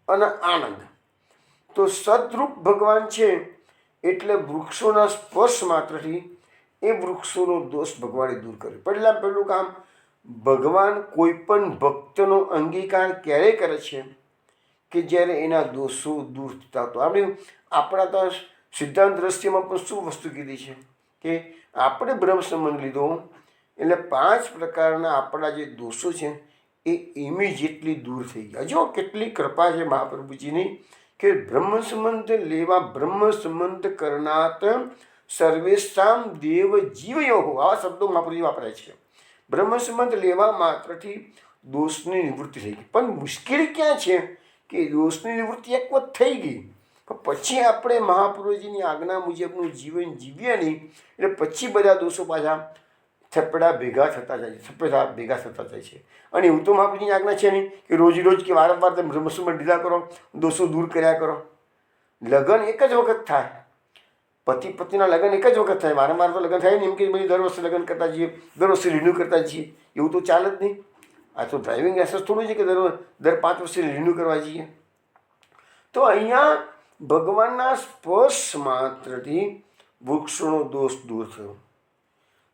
અને આનંદ. તો સદરૂપ ભગવાન છે એટલે વૃક્ષોના સ્પર્શ માત્રથી એ વૃક્ષોનો દોષ ભગવાને દૂર કર્યો. પહેલું કામ, ભગવાન કોઈ પણ ભક્તનો અંગીકાર ક્યારે કરે છે કે જ્યારે એના દોષો દૂર થતા. તો આપણા તો સિદ્ધાંત રહસ્યમાં પણ શું વસ્તુ કીધી છે કે આપણે બ્રહ્મ સંબંધ લીધો એટલે 5 પ્રકારના આપણા જે દોષો છે એ ઇમિડિયેટલી દૂર થઈ ગયા. જો કેટલી કૃપા છે મહાપ્રભુજીની કે બ્રહ્મ સંબંધ લેવા બ્રહ્મ સંબંધ કરનાત સર્વેશામ દેવ જીવયો, આવા શબ્દો મહાપ્રભુજી વાપરે છે. બ્રહ્મ સંબંધ લેવા માત્રથી દોષની નિવૃત્તિ થઈ ગઈ. પણ મુશ્કેલી ક્યાં છે કે દોષની નિવૃત્તિ એક વખત થઈ ગઈ પણ પછી આપણે મહાપુરુષજીની આજ્ઞા મુજબનું જીવન જીવીએ નહીં એટલે પછી બધા દોષો પાછા થપડા ભેગા થતા જાય છે, થપડા ભેગા થતા જાય છે. અને એવું તો મહાપુરુષજીની આજ્ઞા છે નહીં કે રોજ કે વારંવાર તમે બ્રહ્મસુમન ઢીલા કરો, દોષો દૂર કર્યા કરો. લગ્ન એક જ વખત થાય, પતિ પત્નીના લગ્ન એક જ વખત થાય, વારંવાર તો લગ્ન થાય નહીં. એમ કે ભાઈ દર વર્ષે લગ્ન કરતા જઈએ, દર વર્ષે રિન્યૂ કરતા જઈએ, એવું તો ચાલે જ નહીં. આ તો ડ્રાઇવિંગ લાઇસન્સ થોડું છે કે દર 5 વર્ષે રિન્યૂ કરવા જઈએ. તો અહીંયા ભગવાનના સ્પર્શ માત્રથી વૃક્ષોનો દોષ દૂર થયો.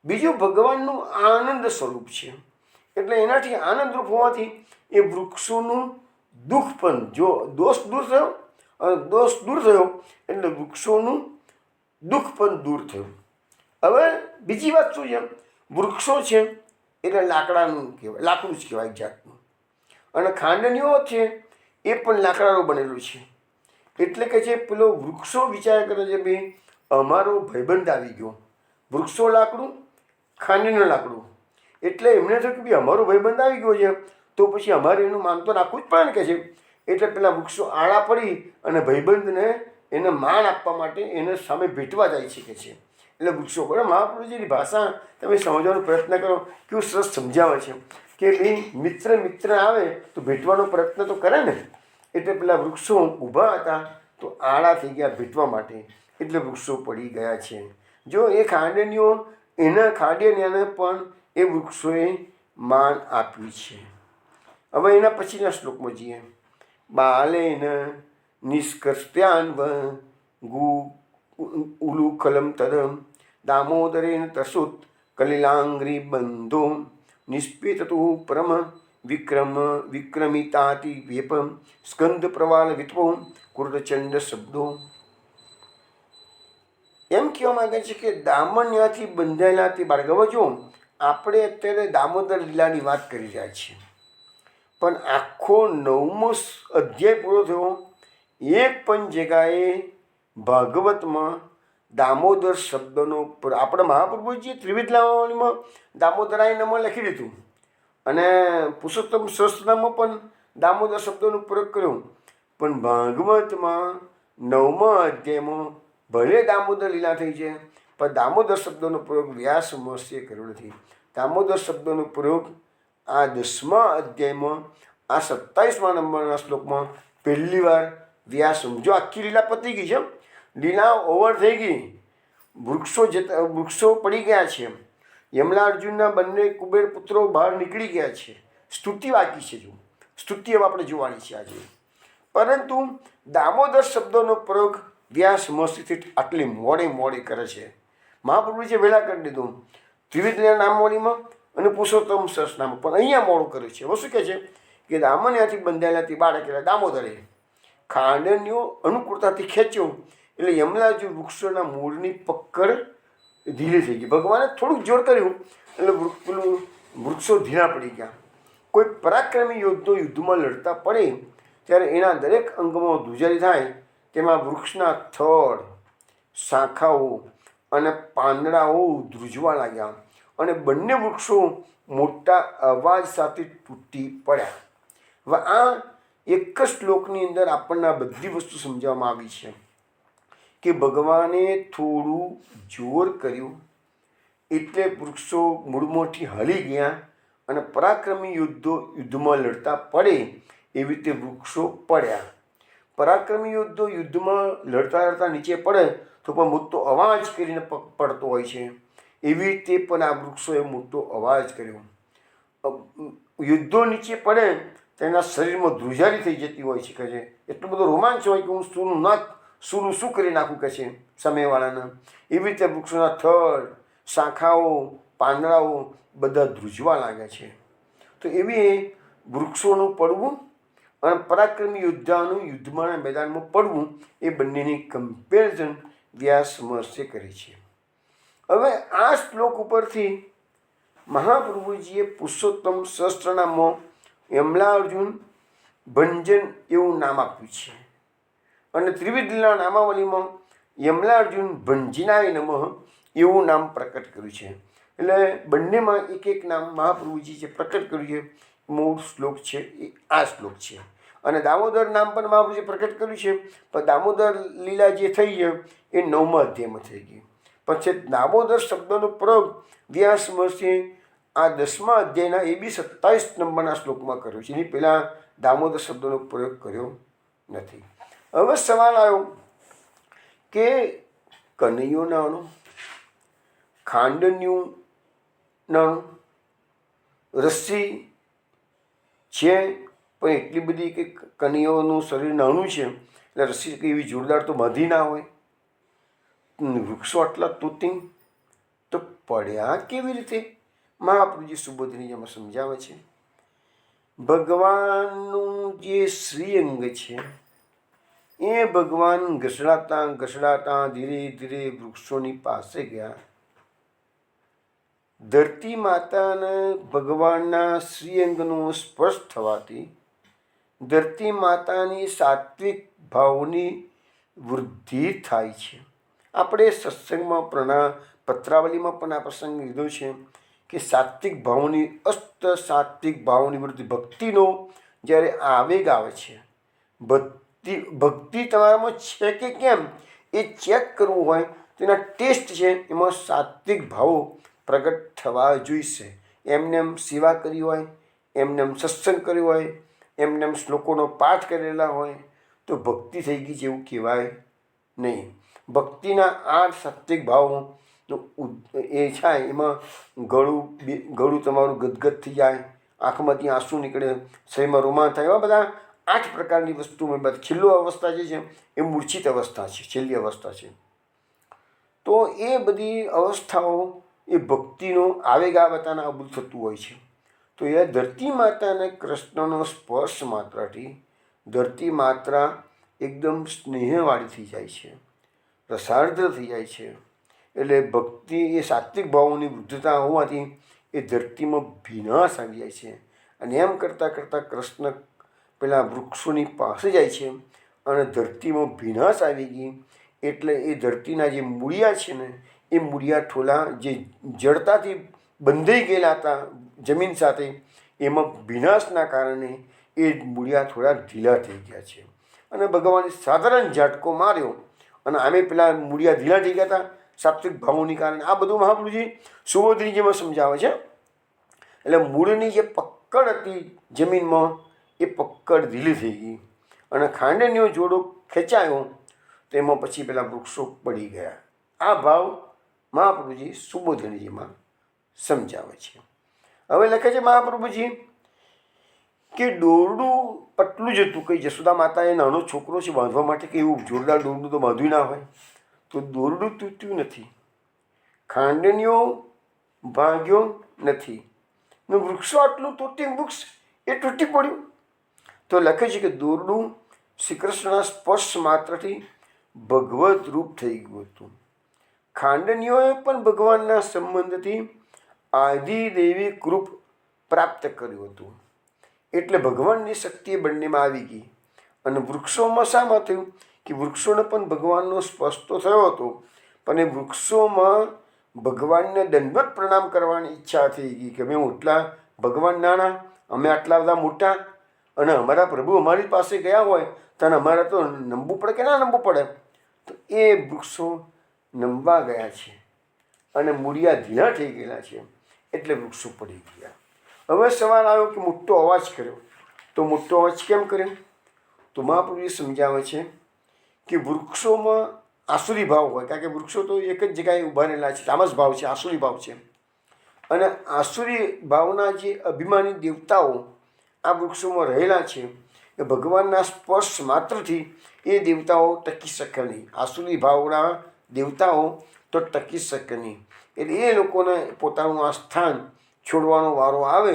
બીજું ભગવાનનું આનંદ સ્વરૂપ છે એટલે એનાથી આનંદરૂપ હોવાથી એ વૃક્ષોનું દુઃખ પણ, જો દોષ દૂર થયો એટલે વૃક્ષોનું દુઃખ પણ દૂર થયું. હવે બીજી વાત શું છે, વૃક્ષો છે એટલે લાકડાનું કહેવાય, લાકડું જ કહેવાય એક જાતનું. અને ખાંડનીઓ છે એ પણ લાકડાનું બનેલું છે. એટલે કે છે પેલો વૃક્ષો વિચાર કરે છે ભાઈ અમારો ભાઈબંધ આવી ગયો, વૃક્ષો લાકડું, ખાંડનીનું લાકડું. એટલે એમને થયું કે ભાઈ અમારો ભાઈબંધ આવી ગયો છે તો પછી અમારે એનું માન તો રાખવું જ પડે ને કે છે. એટલે પેલા વૃક્ષો આડા પડી અને ભાઈબંધને એને માન આપવા માટે એને સામે ભેટવા જાય છે કે છે. એટલે વૃક્ષો પર મહાપુરુષજીની ભાષા તમે સમજવાનો પ્રયત્ન કરો, કેવું સરસ સમજાવે છે કે ભાઈ મિત્ર આવે તો ભેટવાનો પ્રયત્ન તો કરે ને. એટલે પેલા વૃક્ષો ઊભા હતા તો આડા થઈ ગયા ભેટવા માટે, એટલે વૃક્ષો પડી ગયા છે. જો એ ખાંડનીઓ એના ખાંડનીયાને પણ એ વૃક્ષોએ માન આપ્યું છે. હવે એના પછીના શ્લોકમાં જઈએ. બાલેન નિષ્કર્ષ્યાન્વ ગુ ઉલુકલમ તદમ દામોદરેન તસુત કલિલાંગ્રી બંધો નિષ્પેતતુ પરમ વિક્રમિતાતિ વેપમ સ્કંદ પ્રવાલ વિત્વો કુર્દચંડ શબ્દો. એમ કહેવા માંગે છે કે દામન્યાથી બંધાયેલા તે બાળકો. જો આપણે અત્યારે દામોદર લીલાની વાત કરી રહ્યા છીએ પણ આખો 9મો અધ્યાય પૂરો થયો, એક પણ જગ્યાએ ભાગવતમાં દામોદર શબ્દનો આપણે મહાપ્રભુજીએ ત્રિવિધ લાવણીમાં દામોદરાય નામ લખી દીધું અને પુરુષોત્તમ સહસ્રનામમાં પણ દામોદર શબ્દનો પ્રયોગ કર્યો. પણ ભાગવતમાં 9મા અધ્યાયમાં ભલે દામોદર લીલા થઈ છે પણ દામોદર શબ્દનો પ્રયોગ વ્યાસ મહર્ષિએ કર્યો નથી. દામોદર શબ્દનો પ્રયોગ આ 10મા અધ્યાયમાં આ 27મા નંબરના શ્લોકમાં પહેલી વાર વ્યાસ. જો આખી લીલા પતી ગઈ છે, લીલા ઓવર થઈ ગઈ, વૃક્ષો પડી ગયા છે, યમલા અર્જુનના બંને કુબેર પુત્રો બહાર નીકળી ગયા છે, સ્તુતિ બાકી છે. જો સ્તુતિ હવે આપણે જોવાની છે આજે. પરંતુ દામોદર શબ્દનો પ્રયોગ વ્યાસ મહર્ષિથી આટલી મોડે કરે છે. મહાપ્રભુજીએ વહેલા કરી દીધું ત્રિવિધ નામવાણીમાં અને પુરુષોત્તમ સહસ્રનામ, પણ અહીંયા મોડું કરે છે. હવે શું કહે છે કે દામન્યાથી બંધાયેલા તે બાળક એટલે દામોદરે ખાંડનીઓ અનુકૂળતાથી ખેંચ્યો એટલે યમલાજી વૃક્ષોના મૂળની પકડ ઢીલી થઈ ગઈ. ભગવાને થોડુંક જોર કર્યું એટલે પેલું વૃક્ષો ઢીલા પડી ગયા. કોઈ પરાક્રમી યોદ્ધો યુદ્ધમાં લડતા પડે ત્યારે એના દરેક અંગમાં ધ્રુજારી થાય, તેમાં વૃક્ષના થડ, શાખાઓ અને પાંદડાઓ ધ્રુજવા લાગ્યા અને બંને વૃક્ષો મોટા અવાજ સાથે તૂટી પડ્યા. હવે આ એક જ શ્લોકની અંદર આપણને આ બધી વસ્તુ સમજાવવામાં આવી છે કે ભગવાને થોડું જોર કર્યું એટલે વૃક્ષો મૂળમાંથી હલી ગયા અને પરાક્રમી યુદ્ધમાં લડતા પડે એવી રીતે વૃક્ષો પડ્યા. પરાક્રમી યોદ્ધો યુદ્ધમાં લડતા નીચે પડે તો પણ મોટો અવાજ કરીને પડતો હોય છે, એવી રીતે પણ આ વૃક્ષોએ મોટો અવાજ કર્યો. યુદ્ધો નીચે પડે તેના શરીરમાં ધ્રુજારી થઈ જતી હોય છે કે છે, એટલો બધો રોમાંચ હોય કે હું શું કરી નાખું કે છે સામેવાળાના. એવી રીતે વૃક્ષોના થડ, શાખાઓ, પાંદડાઓ બધા ધ્રુજવા લાગે છે. તો એવી વૃક્ષોનું પડવું અને પરાક્રમી યોદ્ધાનું યુદ્ધમાં મેદાનમાં પડવું એ બંનેની કમ્પેરિઝન વ્યાસ મહર્ષિએ કરી છે. હવે આ શ્લોક ઉપરથી મહાપ્રભુજીએ પુરુષોત્તમ સહસ્ત્રનામમાં યમલા અર્જુન ભંજન એવું નામ આપ્યું છે અને ત્રિવિધ લીલા નામાવલીમાં યમલા અર્જુન ભંજનાય નમઃ એવું નામ પ્રકટ કર્યું છે. એટલે બંનેમાં એક એક નામ મહાપ્રભુજી જે પ્રકટ કર્યું છે મૂળ શ્લોક છે એ આ શ્લોક છે. અને દામોદર નામ પણ મહાપ્રભુજી પ્રકટ કર્યું છે, પણ દામોદર લીલા જે થઈ છે એ 9મા અધ્યાયમાં થઈ ગઈ. પછી દામોદર શબ્દનો પ્રયોગ વ્યાસ મહર્ષિએ આ 10મા અધ્યાયના એ બી 27 નંબરના શ્લોકમાં કર્યો છે. એની પહેલાં દામોદર શબ્દનો પ્રયોગ કર્યો નથી. હવે સવાલ આવ્યો કે કનૈયો નાનો, ખાંડન્યું નાનું, રસ્સી છે પણ એટલી બધી કે કનૈયોનું શરીર નાનું છે એટલે રસ્સી કંઈ એવી જોરદાર તો બાંધી ના હોય. વૃક્ષો આટલા તૂટી તો પડ્યા કેવી રીતે? મહાપ્રભુજી સુબોધનીમાં સમજાવે છે. ભગવાનનું જે શ્રીઅંગ છે એ ભગવાન ઘસડાતા ઘસડાતા ધીરે ધીરે વૃક્ષોની પાસે ગયા. ધરતી માતાને ભગવાનના શ્રીઅંગનો સ્પર્શ થવાથી ધરતી માતાની સાત્વિક ભાવની વૃદ્ધિ થાય છે. આપણે સત્સંગમાં પત્રાવલીમાં પણ આ પ્રસંગ લીધો છે કે સાત્વિક ભાવની સાત્વિક ભાવની વૃદ્ધિ, ભક્તિનો જ્યારે આવેગ આવે છે, ભક્તિ તમારામાં છે કે કેમ એ ચેક કરવું હોય તેના ટેસ્ટ છે એમાં સાત્વિક ભાવો પ્રગટ થવા જોઈશે. એમને એમ સેવા કરી હોય, એમને એમ સત્સંગ કર્યો હોય, એમને એમ શ્લોકોનો પાઠ કરેલા હોય તો ભક્તિ થઈ ગઈ છે એવું કહેવાય નહીં. ભક્તિના 8 સાત્વિક ભાવો એ છે, એમાં ગળું તમારું ગદગદ થઈ જાય, આંખમાંથી આંસુ નીકળે, શરીરમાં રોમાંચ થાય, એવા બધા 8 પ્રકારની વસ્તુમાં બધા છેલ્લો અવસ્થા જે છે એ મૂર્છિત અવસ્થા છે, છેલ્લી અવસ્થા છે. તો એ બધી અવસ્થાઓ એ ભક્તિનો આવેગ આવતાના અબૂલ થતું હોય છે. તો એ ધરતી માતાને કૃષ્ણનો સ્પર્શ માત્રથી ધરતી માત્રા એકદમ સ્નેહવાળી થઈ જાય છે, રસાર્દ્ર થઈ જાય છે. એટલે ભક્તિ એ સાત્વિક ભાવોની વૃદ્ધતા હોવાથી એ ધરતીમાં ભીનાશ આવી જાય છે. અને એમ કરતાં કરતાં કૃષ્ણ પેલા વૃક્ષોની પાસે જાય છે અને ધરતીમાં ભીનાશ આવી ગઈ એટલે એ ધરતીના જે મૂળિયા છે ને એ મૂળિયા ઠોલા જે જડતાથી બંધાઈ ગયેલા હતા જમીન સાથે, એમાં ભીનાશના કારણે એ મૂળિયા થોડા ઢીલા થઈ ગયા છે. અને ભગવાને સાધારણ ઝાટકો માર્યો અને આમે પેલા મૂળિયા ઢીલા થઈ ગયા હતા સાત્વિક ભાવોની કારણે. આ બધું મહાપ્રભુજી સુબોધનીજીમાં સમજાવે છે. એટલે મૂળની જે પકડ હતી જમીનમાં એ પકડ ઢીલી થઈ ગઈ અને ખાંડનીઓ જોડો ખેંચાયો તો એમાં પછી પેલા વૃક્ષો પડી ગયા. આ ભાવ મહાપ્રભુજી સુબોધનીજીમાં સમજાવે છે. હવે લખે છે મહાપ્રભુજી કે દોરડું પટલું જ હતું. કંઈ જશોદા માતાએ નાનો છોકરો છે બાંધવા માટે કે એવું જોરદાર દોરડું તો બાંધ્યું ના હોય, તો દોરડું તૂટ્યું નથી, ખાંડનીઓ ભાગ્યો નથી, ને વૃક્ષો આટલું તૂટી વૃક્ષ એ તૂટી પડ્યું. તો લખે છે કે દોરડું શ્રી કૃષ્ણના સ્પર્શ માત્રથી ભગવત રૂપ થઈ ગયું હતું. ખાંડનીઓએ પણ ભગવાનના સંબંધથી આદિદૈવિક રૂપ પ્રાપ્ત કર્યું હતું. એટલે ભગવાનની શક્તિ બંનેમાં આવી ગઈ. અને વૃક્ષોમાં શામાં થયું કે વૃક્ષોને પણ ભગવાનનો સ્પર્શ તો થયો હતો, પણ એ વૃક્ષોમાં ભગવાનને દંડવત પ્રણામ કરવાની ઈચ્છા થઈ ગઈ કે અમે એટલા ભગવાન નાના, અમે આટલા બધા મોટા, અને અમારા પ્રભુ અમારી પાસે ગયા હોય તો અમારે તો નમવું પડે કે ના નમવું પડે. તો એ વૃક્ષો નમવા ગયા છે અને મૂળિયા ઢીલા થઈ ગયેલા છે એટલે વૃક્ષો પડી ગયા. હવે સવાલ આવ્યો કે મોટો અવાજ કર્યો. તો મોટો અવાજ કેમ કર્યો? તો મહાપ્રભુએ સમજાવે છે કે વૃક્ષોમાં આસુરી ભાવ હોય, કારણ કે વૃક્ષો તો એક જ જગ્યાએ ઊભા રહેલા છે, તામસ ભાવ છે, આસુરી ભાવ છે. અને આસુરી ભાવના જે અભિમાની દેવતાઓ આ વૃક્ષોમાં રહેલા છે એ ભગવાનના સ્પર્શ માત્રથી એ દેવતાઓ ટકી શકે નહીં. આસુરી ભાવના દેવતાઓ તો ટકી શકે નહીં. એટલે એ લોકોને પોતાનું આ સ્થાન છોડવાનો વારો આવે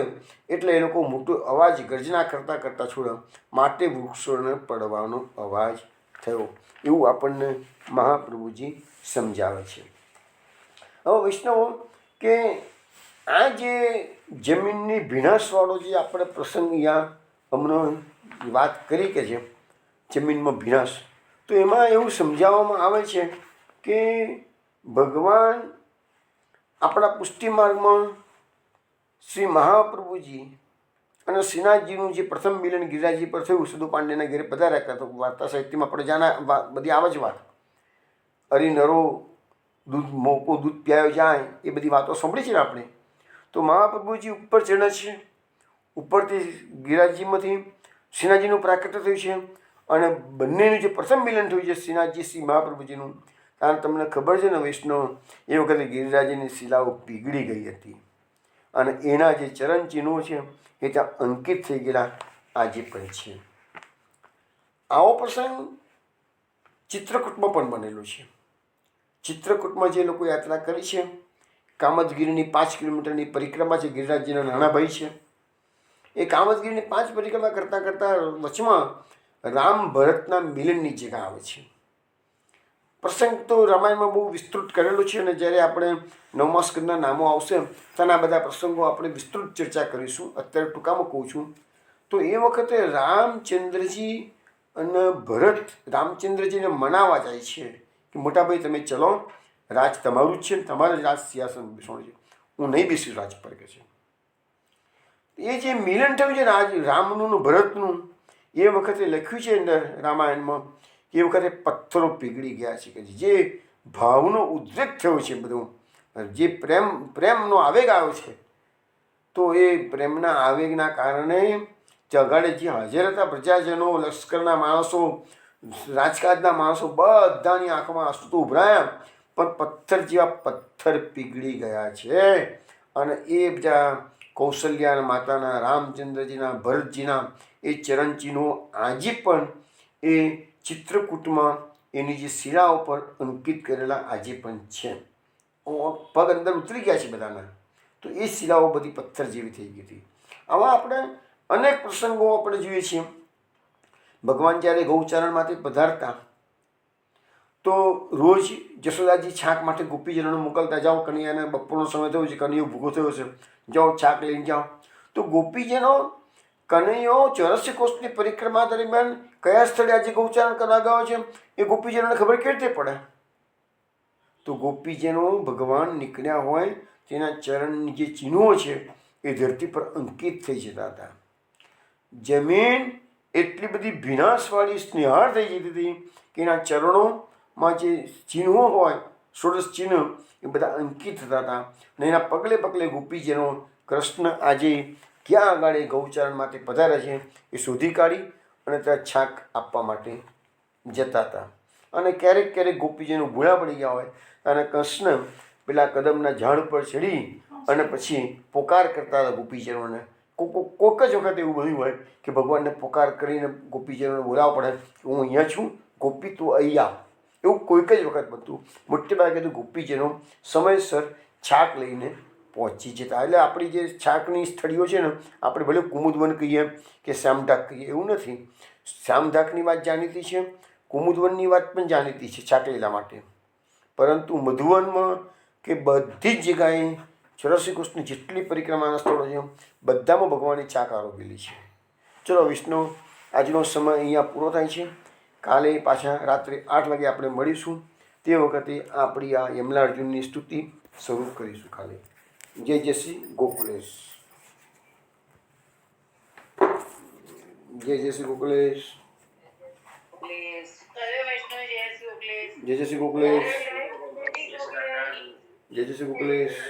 એટલે એ લોકો મોટો અવાજ ગર્જના કરતાં કરતાં છોડે, માટે વૃક્ષોને પડવાનો અવાજ થયો. એવું આપણને મહાપ્રભુજી સમજાવે છે. હવે વૈષ્ણવો કે આ જે જમીનની ભીનાશવાળો જે આપણે પ્રસંગ અહીંયા હમણાં વાત કરી કે છે જમીનમાં ભીનાશ, તો એમાં એવું સમજાવવામાં આવે છે કે ભગવાન આપણા પુષ્ટિ માર્ગમાં શ્રી મહાપ્રભુજી અને શ્રીનાથજીનું જે પ્રથમ મિલન ગિરિરાજજી પર થયું, સદુ પાંડેના ઘેરે પધાર્યા હતા. તો વાર્તા સાહિત્યમાં આપણે બધી આવે જ વાત, અરી નરો દૂધ મોકો દૂધ પીવાયો જાય, એ બધી વાતો સાંભળી છે ને આપણે. તો મહાપ્રભુજી ઉપર ચડે છે, ઉપરથી ગિરિરાજજીમાંથી શ્રીનાથજીનું પ્રાકટ્ય થયું છે અને બંનેનું જે પ્રથમ મિલન થયું છે શ્રીનાથજી શ્રી મહાપ્રભુજીનું. કારણ તમને ખબર છે ને વૈષ્ણવ, એ વખતે ગિરિરાજજીની શિલાઓ પીગળી ગઈ હતી અને એના જે ચરણ ચિહ્નો છે એ ત્યાં અંકિત થઈ ગયેલા આજે પણ છે. આવો પ્રસંગ ચિત્રકૂટમાં પણ બનેલો છે. ચિત્રકૂટમાં જે લોકો યાત્રા કરી છે, કામદગીરીની 5 કિલોમીટરની પરિક્રમા છે, ગિરિરાજજીના નાના ભાઈ છે, એ કામદગીરીની 5 પરિક્રમા કરતાં કરતાં વચમાં રામ ભરતના મિલનની જગ્યા આવે છે. પ્રસંગ તો રામાયણમાં બહુ વિસ્તૃત કરેલો છે અને જ્યારે આપણે 9મા સ્કંદના નામો આવશે તેના બધા પ્રસંગો આપણે વિસ્તૃત ચર્ચા કરીશું. અત્યારે ટૂંકામાં કહું છું તો એ વખતે રામચંદ્રજી અને ભરત રામચંદ્રજીને મનાવવા જાય છે કે મોટાભાઈ તમે ચલો, રાજ તમારું જ છે, તમારે જ રાજ સિંહાસન બેસવાનું છે, હું નહીં બેસીશ રાજ પર કે છે. એ જે મિલન થયું છે રામનું ભરતનું, એ વખતે લખ્યું છે અંદર રામાયણમાં, એ વખતે પથ્થરો પીગળી ગયા છે કે જે ભાવનો ઉદ્રેક થયો છે, બધું જે પ્રેમનો આવેગ આવ્યો છે, તો એ પ્રેમના આવેગના કારણે જગાડે જે હાજર હતા પ્રજાજનો, લશ્કરના માણસો, રાજકાજના માણસો, બધાની આંખમાં આંસુ તો ઉભરાયા, પણ પથ્થર જેવા પથ્થર પીગળી ગયા છે. અને એ બધા કૌશલ્યા માતાના, રામચંદ્રજીના, ભરતજીના એ ચરણચિહ્નો આજે પણ એ ચિત્રકૂટમાં એની જે શિલાઓ પર અંકિત કરેલા આજે પણ છે. પગ અંદર ઉતરી ગયા છે બધાના, તો એ શિલાઓ બધી પથ્થર જેવી થઈ ગઈ હતી. આવા આપણે અનેક પ્રસંગો આપણે જોઈએ છીએ. ભગવાન જ્યારે ગૌચારણમાંથી પધારતા તો રોજ જશોદાજી છાક માટે ગોપીજનોને મોકલતા, જાઓ કનૈયાને બપોરનો સમય થયો છે, કનૈયો ભૂખો થયો છે, જાઓ છાક લઈને જાઓ. તો ગોપીજનો કનૈયો 84 કોષની પરિક્રમા દરમિયાન કયા સ્થળે આજે ગૌચારણ કરવા ગયો છે એ ગોપીજનોને ખબર કેવી રીતે પડે? તો ગોપીજનો ભગવાન નીકળ્યા હોય તેના ચરણની જે ચિહ્નો છે એ ધરતી પર અંકિત થઈ જતા હતા. જમીન એટલી બધી ભીનાશવાળી સ્નેહાળ થઈ જતી હતી કે એના ચરણોમાં જે ચિહ્નો હોય, ષોડશ ચિહ્ન, એ બધા અંકિત થતા હતા. અને એના પગલે પગલે ગોપીજનો કૃષ્ણ આજે ક્યાં આગળ ગૌચારણ માટે પધાર્યા છે એ શોધી કાઢી અને ત્યાં છાક આપવા માટે જતા હતા. અને ક્યારેક ક્યારેક ગોપીજીનું ભૂલા પડી ગયા હોય અને કૃષ્ણ પેલા કદમના ઝાડ પર ચડી અને પછી પોકાર કરતા હતા ગોપીજનોને. કોક જ વખત એવું બધું હોય કે ભગવાનને પોકાર કરીને ગોપીજનોને બોલાવવા પડે કે હું અહીંયા છું, ગોપી તું અહીંયા. એવું કોઈક જ વખત બનતું. મોટે ભાગે તો ગોપીજનો સમયસર છાક લઈને પહોંચી જતા. એટલે આપણી જે છાકની સ્થળીઓ છે ને, આપણે ભલે કુમુદવન કહીએ કે શ્યામઢાક કહીએ, એવું નથી. શ્યામઢાકની વાત જાણીતી છે, કુમુદવનની વાત પણ જાણીતી છે છાક લેલા માટે. પરંતુ મધુવનમાં કે બધી જ જગ્યાએ 84 કોષની જેટલી પરિક્રમાના સ્થળો છે બધામાં ભગવાનની છાક આરોગેલી છે. ચલો વિષ્ણુ, આજનો સમય અહીંયા પૂરો થાય છે. કાલે પાછા રાત્રે 8 વાગે આપણે મળીશું. તે વખતે આપણી આ યમલા અર્જુનની સ્તુતિ શરૂ કરીશું કાલે. જય જય શ્રી ગોકુલેશ. જય જય શ્રી ગોકુલેશ. જય જય શ્રી ગોકુલેશ. જય જય શ્રી ગોકુલેશ.